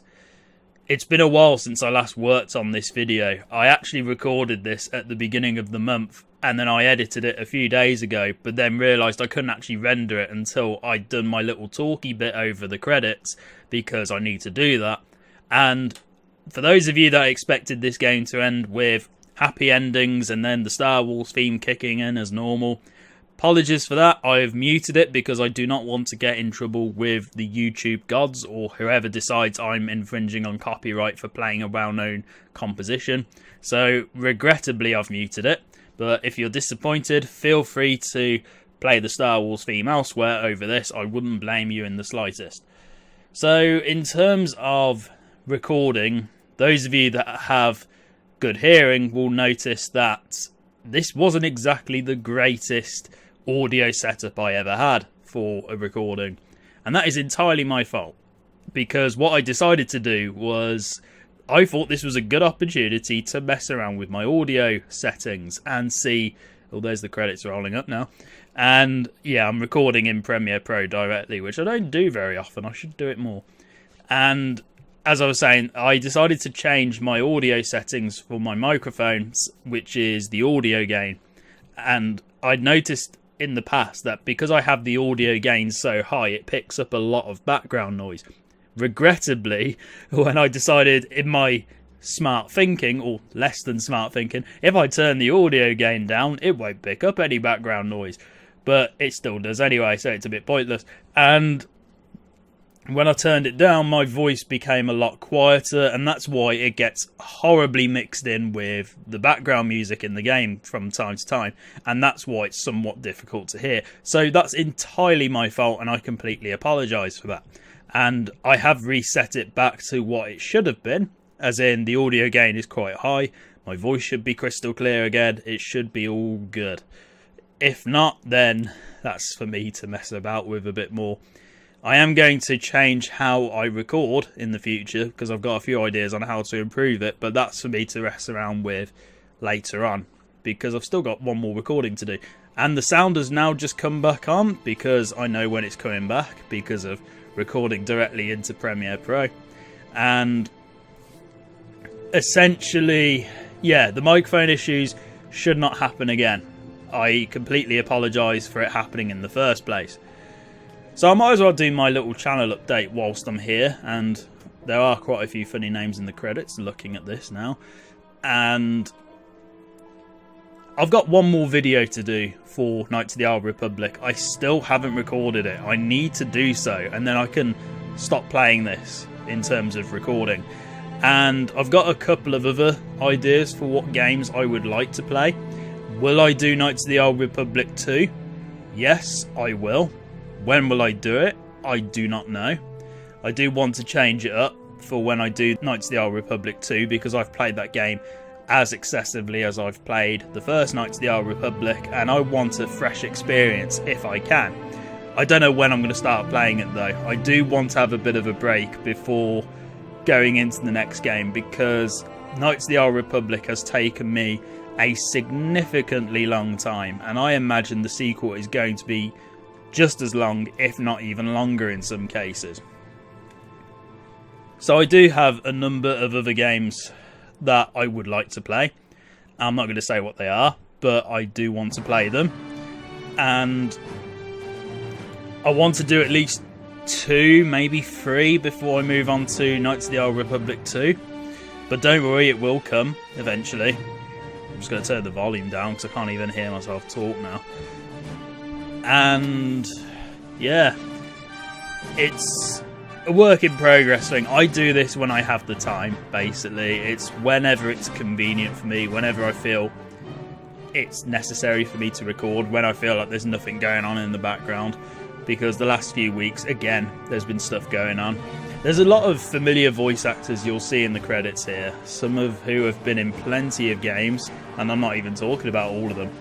It's been a while since I last worked on this video. I actually recorded this at the beginning of the month, and then I edited it a few days ago, but then realised I couldn't actually render it until I'd done my little talky bit over the credits, because I need to do that. And for those of you that expected this game to end with happy endings and then the Star Wars theme kicking in as normal, apologies for that. I have muted it because I do not want to get in trouble with the YouTube gods or whoever decides I'm infringing on copyright for playing a well-known composition. So regrettably I've muted it, but if you're disappointed, feel free to play the Star Wars theme elsewhere over this. I wouldn't blame you in the slightest. So in terms of recording, those of you that have good hearing will notice that this wasn't exactly the greatest audio setup I ever had for a recording, and that is entirely my fault, because what I decided to do was I thought this was a good opportunity to mess around with my audio settings and see, oh, there's the credits rolling up now, and yeah, I'm recording in Premiere Pro directly, which I don't do very often. I should do it more. And as I was saying, I decided to change my audio settings for my microphones, which is the audio gain. And I'd noticed in the past that because I have the audio gain so high, it picks up a lot of background noise. Regrettably, when I decided in my smart thinking, or less than smart thinking, if I turn the audio gain down, it won't pick up any background noise. But it still does anyway, so it's a bit pointless. And when I turned it down, my voice became a lot quieter, and that's why it gets horribly mixed in with the background music in the game from time to time, and that's why it's somewhat difficult to hear. So that's entirely my fault, and I completely apologise for that. And I have reset it back to what it should have been, as in the audio gain is quite high, my voice should be crystal clear again, it should be all good. If not, then that's for me to mess about with a bit more. I am going to change how I record in the future, because I've got a few ideas on how to improve it, but that's for me to mess around with later on, because I've still got one more recording to do. And the sound has now just come back on, because I know when it's coming back, because of recording directly into Premiere Pro. And essentially, yeah, the microphone issues should not happen again. I completely apologise for it happening in the first place. So I might as well do my little channel update whilst I'm here, and there are quite a few funny names in the credits looking at this now. And I've got one more video to do for Knights of the Old Republic. I still haven't recorded it. I need to do so, and then I can stop playing this in terms of recording. And I've got a couple of other ideas for what games I would like to play. Will I do Knights of the Old Republic 2? Yes, I will. When will I do it? I do not know. I do want to change it up for when I do Knights of the Old Republic 2, because I've played that game as excessively as I've played the first Knights of the Old Republic, and I want a fresh experience if I can. I don't know when I'm going to start playing it though. I do want to have a bit of a break before going into the next game, because Knights of the Old Republic has taken me a significantly long time, and I imagine the sequel is going to be just as long, if not even longer in some cases. So I do have a number of other games that I would like to play. I'm not going to say what they are, but I do want to play them. And I want to do at least 2, maybe 3 before I move on to Knights of the Old Republic 2. But don't worry, it will come eventually. I'm just going to turn the volume down because I can't even hear myself talk now. And yeah, it's a work in progress thing. I do this when I have the time, basically. It's whenever it's convenient for me, whenever I feel it's necessary for me to record, when I feel like there's nothing going on in the background. Because the last few weeks, again, there's been stuff going on. There's a lot of familiar voice actors you'll see in the credits here, some of who have been in plenty of games, and I'm not even talking about all of them.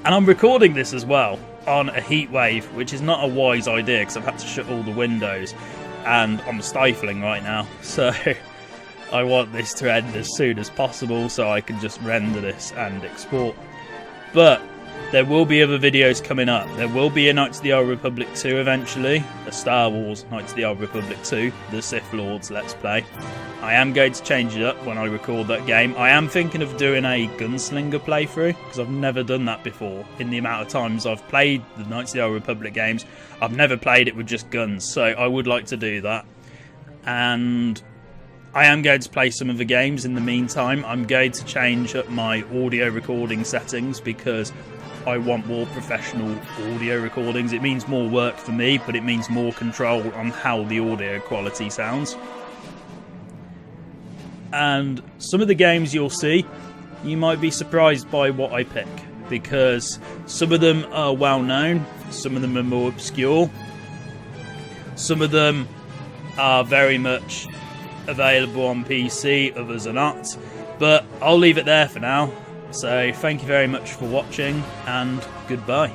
And I'm recording this as well on a heat wave, which is not a wise idea because I've had to shut all the windows and I'm stifling right now. So I want this to end as soon as possible so I can just render this and export. But there will be other videos coming up. There will be a Knights of the Old Republic 2 eventually, a Star Wars Knights of the Old Republic 2, the Sith Lords Let's Play. I am going to change it up when I record that game. I am thinking of doing a Gunslinger playthrough, because I've never done that before. In the amount of times I've played the Knights of the Old Republic games, I've never played it with just guns, so I would like to do that. And I am going to play some of the games in the meantime. I'm going to change up my audio recording settings, because I want more professional audio recordings. It means more work for me, but it means more control on how the audio quality sounds. And some of the games you'll see, you might be surprised by what I pick, because some of them are well known, some of them are more obscure, some of them are very much available on PC, others are not. But I'll leave it there for now. So thank you very much for watching, and goodbye.